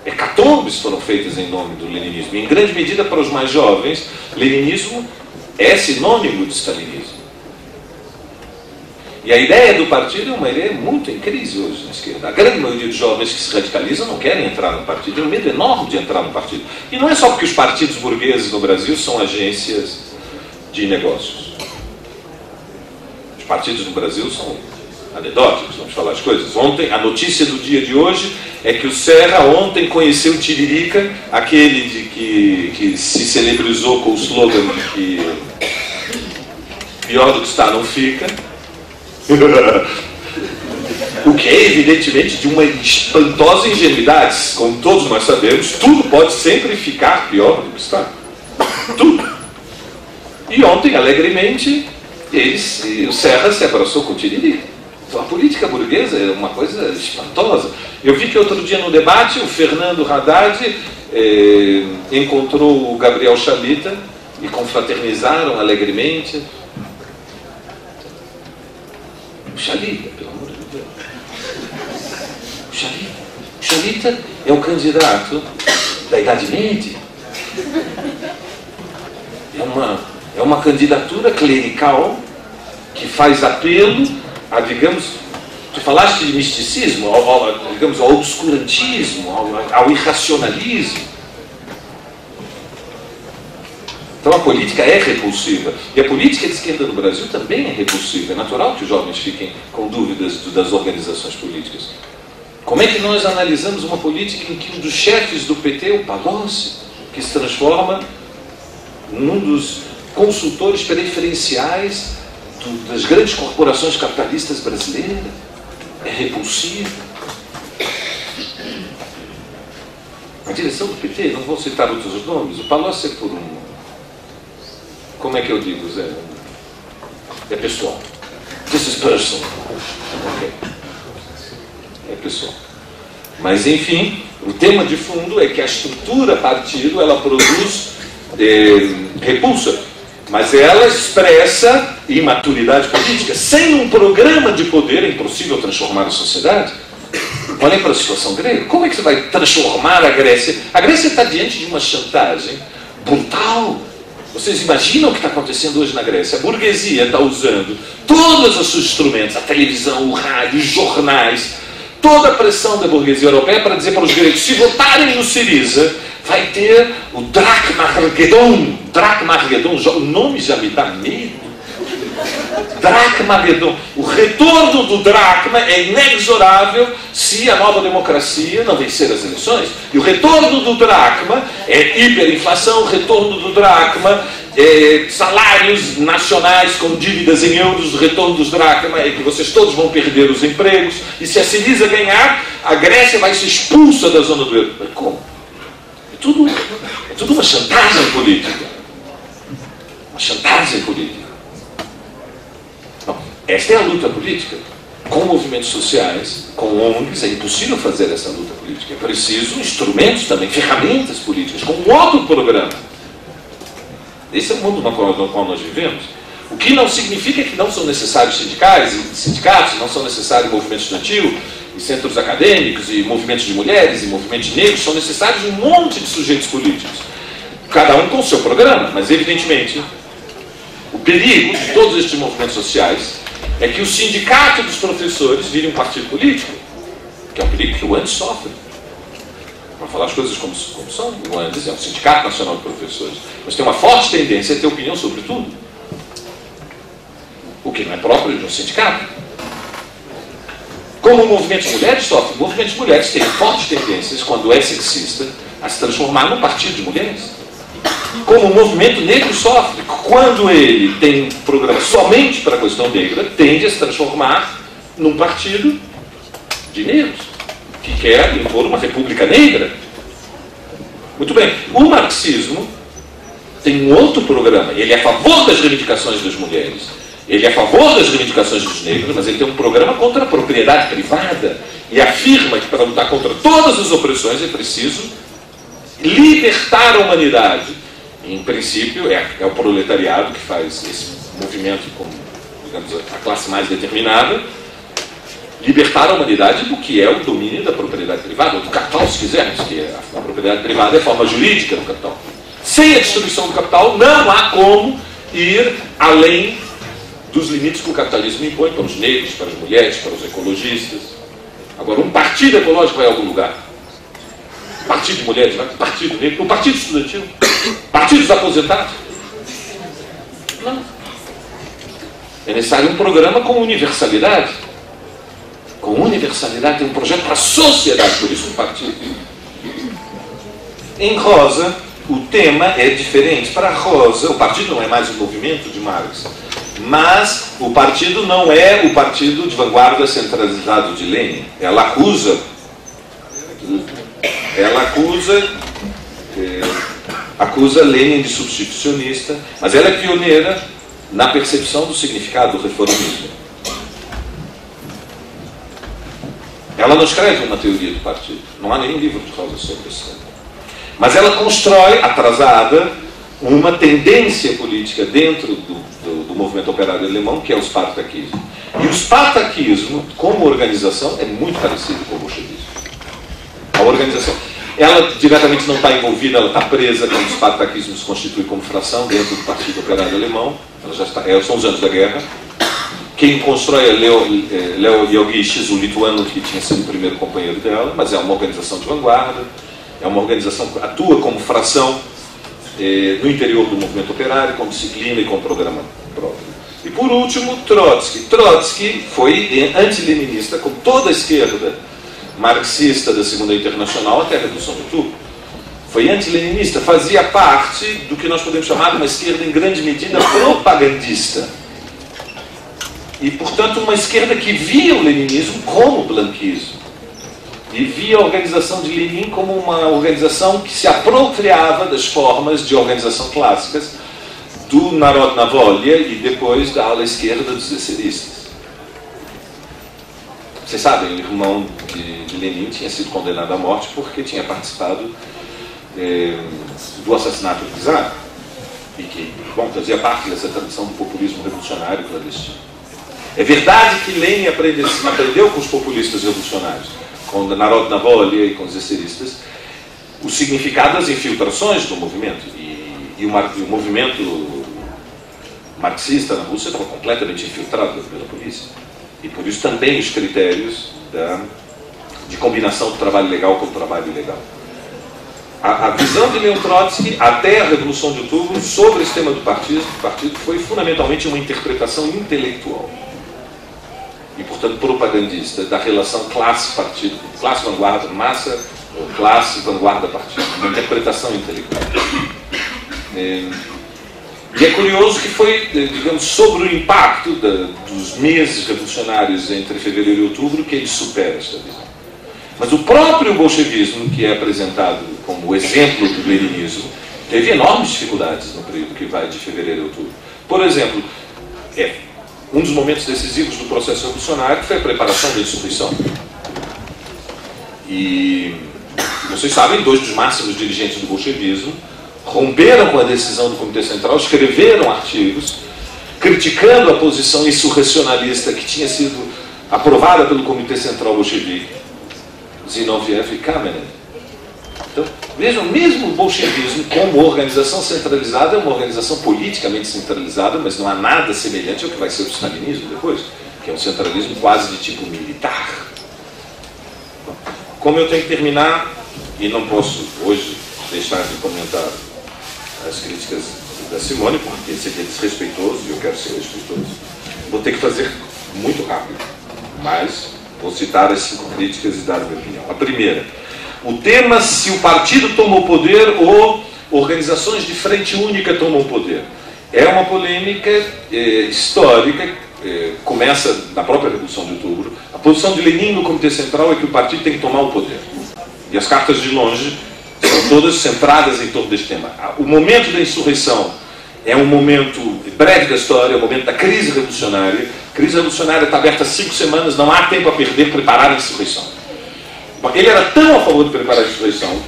S3: Hecatombes foram feitas em nome do leninismo. Em grande medida, para os mais jovens, leninismo é sinônimo de stalinismo. E a ideia do partido é uma ideia muito em crise hoje na esquerda. A grande maioria dos jovens que se radicalizam não querem entrar no partido. Tem um medo enorme de entrar no partido. E não é só porque os partidos burgueses no Brasil são agências de negócios. Os partidos no Brasil são anedóticos, vamos falar as coisas. Ontem, a notícia do dia de hoje é que o Serra ontem conheceu o Tiririca, aquele de que se celebrizou com o slogan de que pior do que está não fica. O que é evidentemente de uma espantosa ingenuidade. Como todos nós sabemos, tudo pode sempre ficar pior do que está. Tudo. E ontem, alegremente, o Serra se abraçou com o Tiririca. Então a política burguesa é uma coisa espantosa. Eu vi que outro dia no debate o Fernando Haddad encontrou o Gabriel Chalita e confraternizaram alegremente. O Chalita, pelo amor de Deus. O Chalita é o candidato da Idade Média. É uma candidatura clerical que faz apelo a, digamos, tu falaste de misticismo, digamos, ao obscurantismo, ao irracionalismo. Então a política é repulsiva. E a política de esquerda no Brasil também é repulsiva. É natural que os jovens fiquem com dúvidas das organizações políticas. Como é que nós analisamos uma política em que um dos chefes do PT, o Palocci, que se transforma num dos consultores preferenciais das grandes corporações capitalistas brasileiras? É repulsivo. A direção do PT, não vou citar outros nomes, o Palocci é por um... Como é que eu digo, Zé? É pessoal. This is personal. Okay. É pessoal. Mas, enfim, o tema de fundo é que a estrutura partido, ela produz repulsa. Mas ela expressa imaturidade política. Sem um programa de poder é impossível transformar a sociedade. Olhem para a situação grega. Como é que você vai transformar a Grécia? A Grécia está diante de uma chantagem brutal. Vocês imaginam o que está acontecendo hoje na Grécia? A burguesia está usando todos os seus instrumentos, a televisão, o rádio, os jornais, toda a pressão da burguesia europeia para dizer para os gregos, se votarem no Syriza, vai ter o Dracmageddon. Dracmageddon, o nome já me dá medo. Dracmageddon. O retorno do dracma é inexorável se a nova democracia não vencer as eleições. E o retorno do dracma é hiperinflação, o retorno do dracma é salários nacionais com dívidas em euros, o retorno dos dracma é que vocês todos vão perder os empregos, e se a Syriza ganhar, a Grécia vai ser expulsa da zona do euro. Mas como? É tudo uma chantagem política. Uma chantagem política. Esta é a luta política. Com movimentos sociais, com ONGs, é impossível fazer essa luta política. É preciso instrumentos também, ferramentas políticas, com um outro programa. Esse é o mundo no qual nós vivemos. O que não significa que não são necessários sindicatos, não são necessários movimentos estudantil, e centros acadêmicos, e movimentos de mulheres, e movimentos negros, são necessários um monte de sujeitos políticos. Cada um com o seu programa, mas evidentemente o perigo de todos estes movimentos sociais é que o sindicato dos professores vire um partido político, que é um perigo que o ANDES sofre. Para falar as coisas como são, o ANDES é um sindicato nacional de professores, mas tem uma forte tendência a ter opinião sobre tudo, o que não é próprio de um sindicato. Como o movimento de mulheres sofre, o movimento de mulheres tem fortes tendências, quando é sexista, a se transformar num partido de mulheres. Como o movimento negro sofre. Quando ele tem um programa somente para a questão negra, tende a se transformar num partido de negros, que quer impor uma república negra. Muito bem. O marxismo tem um outro programa. Ele é a favor das reivindicações das mulheres, ele é a favor das reivindicações dos negros, mas ele tem um programa contra a propriedade privada e afirma que para lutar contra todas as opressões é preciso libertar a humanidade. Em princípio, é o proletariado que faz esse movimento como, digamos, a classe mais determinada, libertar a humanidade do que é o domínio da propriedade privada, ou do capital, se quisermos, que a propriedade privada é a forma jurídica do capital. Sem a destruição do capital, não há como ir além dos limites que o capitalismo impõe para os negros, para as mulheres, para os ecologistas. Agora, um partido ecológico vai a algum lugar? Partido de mulheres, vai? Partido negro, um partido estudantil, partidos aposentados. Não. É necessário um programa com universalidade. Com universalidade, tem um projeto para a sociedade, por isso um partido. Em Rosa, o tema é diferente. Para Rosa, o partido não é mais um movimento de Marx, mas o partido não é o partido de vanguarda centralizado de Lenin. Ela acusa Lenin de substitucionista, mas ela é pioneira na percepção do significado do reformismo. Ela não escreve uma teoria do partido, não há nenhum livro de Rosa sobre isso. Mas ela constrói, atrasada, uma tendência política dentro do movimento operário alemão, que é o spartakismo. E o spartakismo, como organização, é muito parecido com o bolchevismo. A organização, ela diretamente não está envolvida, ela está presa quando o spartakismo se constitui como fração dentro do Partido Operário Alemão. Ela já está, são os anos da guerra. Quem constrói é Leo Jogiches, o lituano que tinha sido o primeiro companheiro dela, mas é uma organização de vanguarda, é uma organização que atua como fração no interior do movimento operário, com disciplina e com programa próprio. E por último, Trotsky. Trotsky foi anti-leninista, como toda a esquerda marxista da Segunda Internacional até a Revolução de Outubro. Foi anti-leninista, fazia parte do que nós podemos chamar de uma esquerda em grande medida propagandista. E, portanto, uma esquerda que via o leninismo como blanquismo. E via a organização de Lenin como uma organização que se apropriava das formas de organização clássicas do Narodna Volia e depois da ala esquerda dos esseristas. Vocês sabem, o irmão de Lenin tinha sido condenado à morte porque tinha participado do assassinato do czar e que, bom, fazia parte dessa tradição do populismo revolucionário clandestino. É verdade que Lenin aprendeu com os populistas revolucionários, com o Narodna Volia e com os esseristas, o significado das infiltrações do movimento. E o movimento marxista na Rússia estava completamente infiltrado pela polícia. E por isso também os critérios de combinação do trabalho legal com o trabalho ilegal. A visão de Leon Trotsky, até a Revolução de Outubro, sobre esse tema do partido foi fundamentalmente uma interpretação intelectual. E, portanto, propagandista da relação classe-partido, classe-vanguarda, massa, classe-vanguarda-partido, uma interpretação intelectual. E é curioso que foi, digamos, sobre o impacto dos meses revolucionários entre fevereiro e outubro que ele supera esta visão. Mas o próprio bolchevismo, que é apresentado como exemplo do leninismo, teve enormes dificuldades no período que vai de fevereiro a outubro. Por exemplo, um dos momentos decisivos do processo revolucionário foi a preparação da dissolução. E vocês sabem, dois dos máximos dirigentes do bolchevismo romperam com a decisão do Comitê Central, escreveram artigos criticando a posição insurrecionalista que tinha sido aprovada pelo Comitê Central bolchevique, Zinoviev e Kamenev. Então, vejam, mesmo o bolchevismo como organização centralizada é uma organização politicamente centralizada, mas não há nada semelhante ao que vai ser o stalinismo depois, que é um centralismo quase de tipo militar. Como eu tenho que terminar, e não posso hoje deixar de comentar as críticas da Simone, porque seria desrespeitoso, e eu quero ser respeitoso, vou ter que fazer muito rápido, mas vou citar as 5 críticas e dar a minha opinião. A primeira, o tema se o partido toma o poder ou organizações de frente única tomam o poder. É uma polêmica histórica, começa na própria Revolução de Outubro. A posição de Lenin no Comitê Central é que o partido tem que tomar o poder. E as cartas de longe são todas centradas em torno deste tema. O momento da insurreição é um momento breve da história, é o momento da crise revolucionária. A crise revolucionária está aberta há 5 semanas, não há tempo a perder preparar a insurreição. Ele era tão a favor de preparar a insurreição,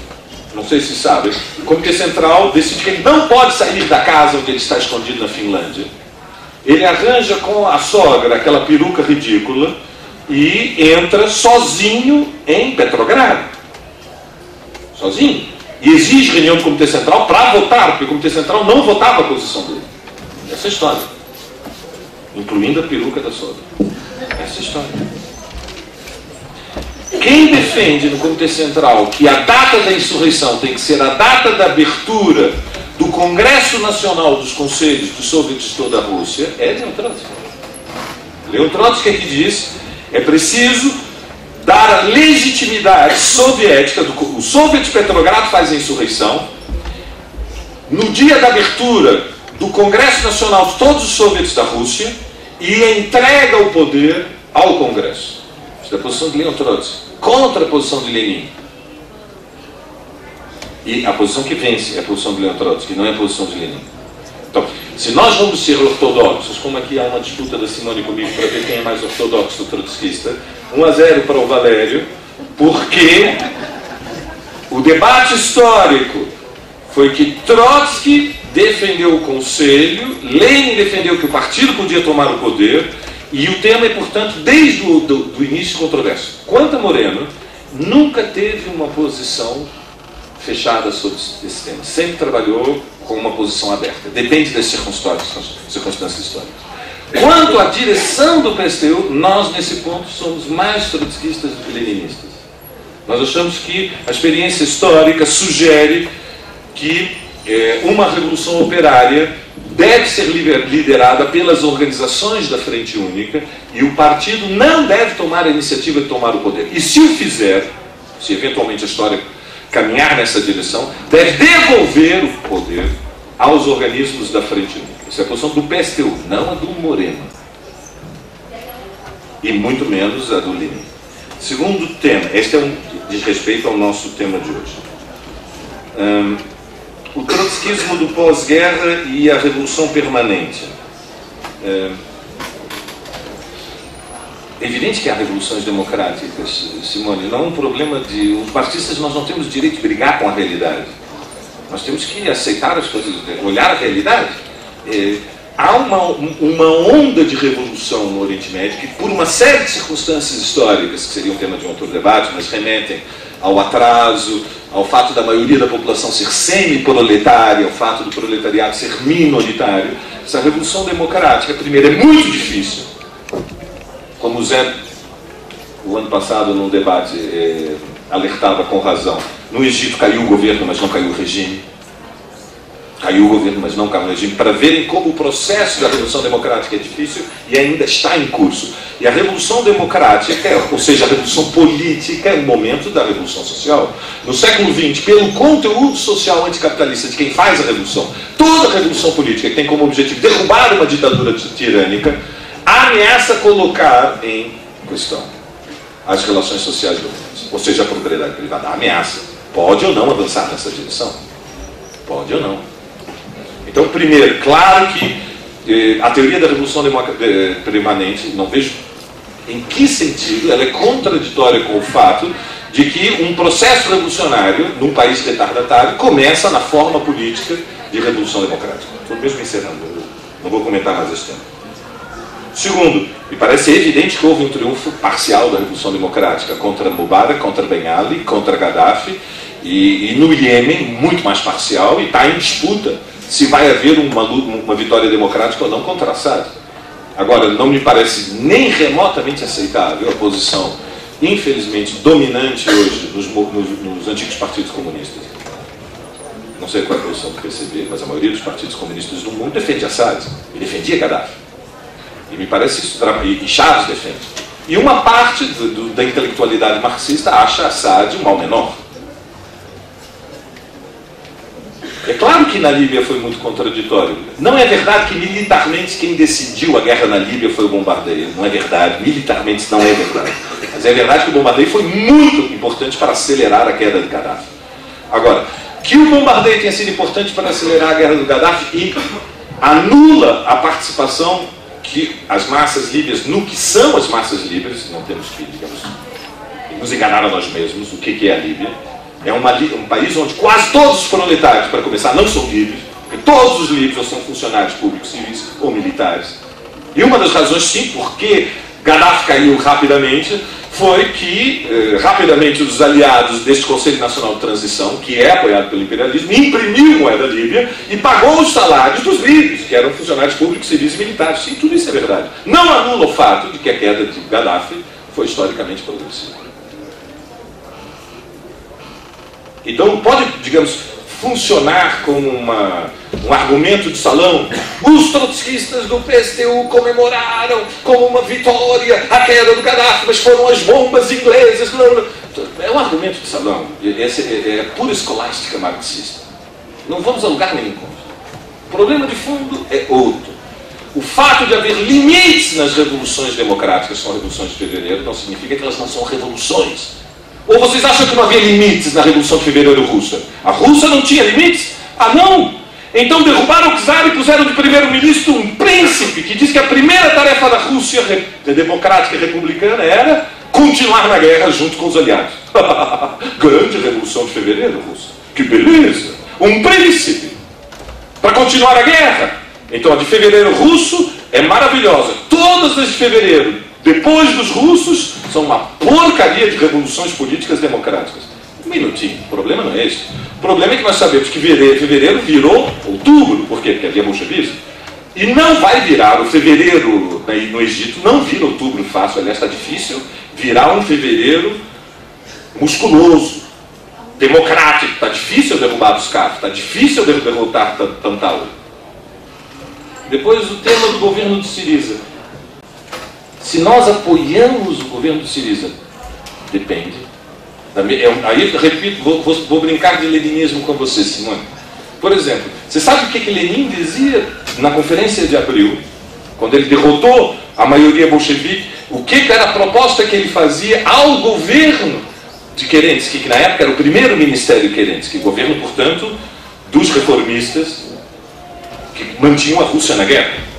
S3: não sei se sabem, o Comitê Central decide que ele não pode sair da casa onde ele está escondido na Finlândia. Ele arranja com a sogra aquela peruca ridícula e entra sozinho em Petrogrado. Sozinho. E exige reunião do Comitê Central para votar, porque o Comitê Central não votava a posição dele. Essa é a história. Incluindo a peruca da sogra. Essa é a história. Quem defende no Comitê Central que a data da insurreição tem que ser a data da abertura do Congresso Nacional dos Conselhos dos Soviets de toda a Rússia é Leon Trotsky. Leon Trotsky é que diz: é preciso dar a legitimidade soviética, o Soviet de Petrogrado faz a insurreição, no dia da abertura do Congresso Nacional de todos os Soviets da Rússia, e entrega o poder ao Congresso. Isso é a posição de Leon Trotsky, contra a posição de Lenin. E a posição que vence é a posição de Leon Trotsky, não é a posição de Lenin. Então, se nós vamos ser ortodoxos, como aqui há uma disputa da Simone comigo para ver quem é mais ortodoxo, trotskista, 1-0 para o Valério, porque o debate histórico foi que Trotsky defendeu o Conselho, Lenin defendeu que o partido podia tomar o poder, e o tema é, portanto, desde o início controverso. Quanto a Moreno, nunca teve uma posição fechada sobre esse tema. Sempre trabalhou com uma posição aberta. Depende das circunstâncias históricas. Quanto à direção do PSTU, nós, nesse ponto, somos mais trotskistas do que leninistas. Nós achamos que a experiência histórica sugere que uma revolução operária deve ser liderada pelas organizações da Frente Única e o partido não deve tomar a iniciativa de tomar o poder. E se o fizer, se eventualmente a história caminhar nessa direção, deve devolver o poder aos organismos da Frente Única. Essa é a posição do PSTU, não a do Moreno. E muito menos a do Lenin. Segundo tema, este é diz respeito ao nosso tema de hoje. O trotskismo do pós-guerra e a revolução permanente. É evidente que há revoluções democráticas, Simone, não é um problema de... Os marxistas, nós não temos direito de brigar com a realidade. Nós temos que aceitar as coisas, olhar a realidade. Há uma onda de revolução no Oriente Médio que, por uma série de circunstâncias históricas, que seria um tema de um outro debate, mas remetem ao atraso, ao fato da maioria da população ser semi-proletária, ao fato do proletariado ser minoritário. Essa revolução democrática, primeiro, é muito difícil. Como o Zé, o ano passado, num debate, alertava com razão. No Egito caiu o governo, mas não caiu o regime. Caiu o governo, mas não caiu o regime. Para verem como o processo da Revolução Democrática é difícil e ainda está em curso. E a Revolução Democrática, ou seja, a Revolução Política, é o momento da Revolução Social. No século XX, pelo conteúdo social anticapitalista de quem faz a Revolução, toda a Revolução Política que tem como objetivo derrubar uma ditadura tirânica, ameaça colocar em questão as relações sociais dominantes, ou seja, a propriedade privada. Ameaça. Pode ou não avançar nessa direção? Pode ou não. Então, primeiro, claro que a teoria da revolução permanente, não vejo em que sentido ela é contraditória com o fato de que um processo revolucionário, num país retardatário, começa na forma política de revolução democrática. Estou mesmo encerrando, não vou comentar mais esse tema. Segundo, me parece evidente que houve um triunfo parcial da Revolução Democrática contra Mubarak, contra Ben Ali, contra Gaddafi, e no Iêmen, muito mais parcial, e está em disputa se vai haver uma vitória democrática ou não contra Assad. Agora, não me parece nem remotamente aceitável a posição, infelizmente, dominante hoje nos antigos partidos comunistas. Não sei qual é a posição do PCB, mas a maioria dos partidos comunistas do mundo defende Assad, e defendia Gaddafi. E me parece isso, e Chaves defende. E uma parte da intelectualidade marxista acha Assad um mal menor. que na Líbia foi muito contraditório. Não é verdade que militarmente quem decidiu a guerra na Líbia foi o bombardeio. Não é verdade. Militarmente isso não é verdade. Mas é verdade que o bombardeio foi muito importante para acelerar a queda de Gaddafi. Agora, que o bombardeio tenha sido importante para acelerar a guerra do Gaddafi e anula a participação que as massas líbias, no que são as massas líbias, não temos que, digamos, nos enganar a nós mesmos, o que é a Líbia. É um país onde quase todos os proletários, para começar, não são líbios, porque todos os líbios são funcionários públicos, civis ou militares. E uma das razões, sim, porque Gaddafi caiu rapidamente, foi que, rapidamente, os aliados deste Conselho Nacional de Transição, que é apoiado pelo imperialismo, imprimiu moeda líbia e pagou os salários dos líbios, que eram funcionários públicos, civis e militares. Sim, tudo isso é verdade. Não anula o fato de que a queda de Gaddafi foi historicamente progressiva. Então pode, digamos, funcionar como um argumento de salão. Os trotskistas do PSTU comemoraram como uma vitória a queda do Gaddafi, mas foram as bombas inglesas. É um argumento de salão. É pura escolástica marxista. Não vamos a lugar nenhum. O problema de fundo é outro. O fato de haver limites nas revoluções democráticas, são revoluções de fevereiro, não significa que elas não são revoluções. Ou vocês acham que não havia limites na Revolução de Fevereiro russa? A Rússia não tinha limites? Ah, não! Então derrubaram o czar e puseram de primeiro-ministro um príncipe que diz que a primeira tarefa da Rússia democrática e republicana era continuar na guerra junto com os aliados. Grande Revolução de Fevereiro russa. Que beleza! Um príncipe para continuar a guerra. Então a de fevereiro russo é maravilhosa. Todas as de fevereiro depois dos russos, são uma porcaria de revoluções políticas democráticas. Um minutinho, o problema não é esse. O problema é que nós sabemos que fevereiro virou outubro. Por quê? Porque havia bolchevismo. E não vai virar. O fevereiro no Egito não vira outubro fácil. Aliás, está difícil virar um fevereiro musculoso, democrático. Está difícil derrubar os carros. Está difícil derrotar Tantaú. Depois o tema do governo de Siriza. Se nós apoiamos o governo de Siriza, depende. Aí, repito, vou brincar de leninismo com você, Simone. Por exemplo, você sabe o que Lenin dizia na Conferência de Abril, quando ele derrotou a maioria bolchevique, o que era a proposta que ele fazia ao governo de Kerensky, que na época era o primeiro ministério Kerensky, governo, portanto, dos reformistas que mantinham a Rússia na guerra.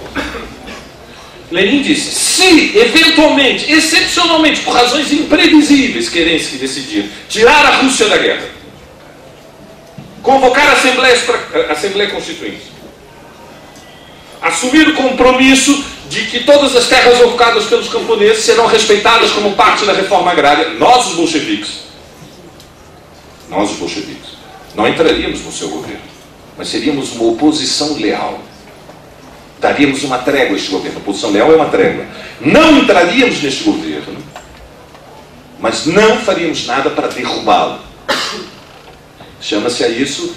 S3: Lenin disse, se eventualmente, excepcionalmente, por razões imprevisíveis, Kerensky decidir tirar a Rússia da guerra, convocar a Assembleia Constituinte, assumir o compromisso de que todas as terras ocupadas pelos camponeses serão respeitadas como parte da reforma agrária, nós os bolcheviques, não entraríamos no seu governo, mas seríamos uma oposição leal. Daríamos uma trégua a este governo. A oposição leal é uma trégua. Não entraríamos neste governo, mas não faríamos nada para derrubá-lo. Chama-se a isso,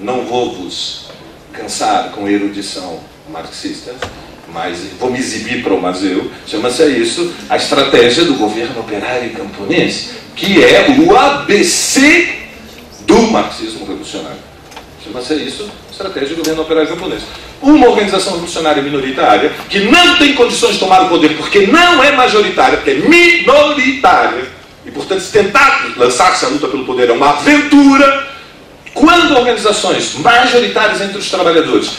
S3: não vou vos cansar com erudição marxista, mas vou me exibir para o Mazeu, chama-se a isso a estratégia do governo operário e camponês, que é o ABC do marxismo revolucionário. Chama-se a isso estratégia do governo operário e camponês. Uma organização revolucionária minoritária que não tem condições de tomar o poder porque não é majoritária, porque é minoritária, e portanto se tentar lançar-se à luta pelo poder é uma aventura. Quando organizações majoritárias entre os trabalhadores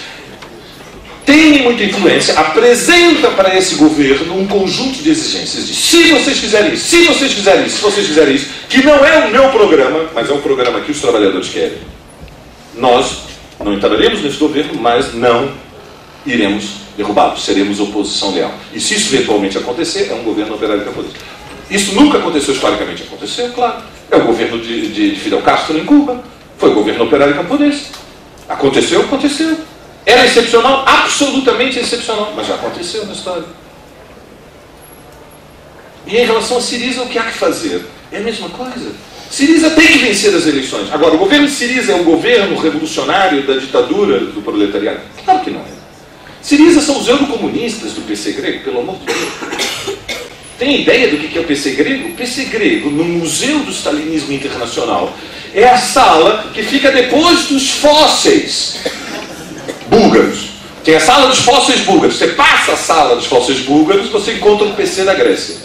S3: têm muita influência, apresentam para esse governo um conjunto de exigências de se vocês fizerem isso, se vocês fizerem isso, se vocês fizerem isso, que não é o meu programa, mas é um programa que os trabalhadores querem. Nós não entraremos nesse governo, mas não iremos derrubá-lo. Seremos oposição leal. E se isso eventualmente acontecer, é um governo operário camponês. Isso nunca aconteceu historicamente. Aconteceu, claro. É o governo de Fidel Castro em Cuba. Foi o governo operário camponês. Aconteceu, aconteceu. Era excepcional, absolutamente excepcional. Mas já aconteceu na história. E em relação a Siriza, o que há que fazer? É a mesma coisa. Siriza tem que vencer as eleições. Agora, o governo de Siriza é um governo revolucionário da ditadura do proletariado? Claro que não é. Siriza são os eurocomunistas do PC grego, pelo amor de Deus. Tem ideia do que é o PC grego? O PC grego, no Museu do Stalinismo Internacional, é a sala que fica depois dos fósseis búlgaros. Tem a sala dos fósseis búlgaros. Você passa a sala dos fósseis búlgaros, você encontra o PC da Grécia.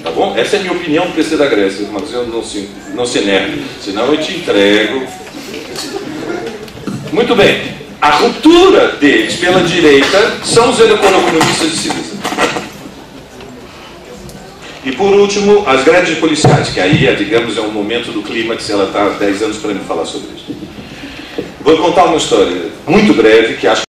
S3: Tá bom? Essa é a minha opinião do PC da Grécia. Mas eu não se enerve, senão eu te entrego. Muito bem. A ruptura deles pela direita são os economistas de Siriza. E por último, as greves policiais, que aí, digamos, é um momento do clímax, ela está há 10 anos para me falar sobre isso. Vou contar uma história muito breve, que acho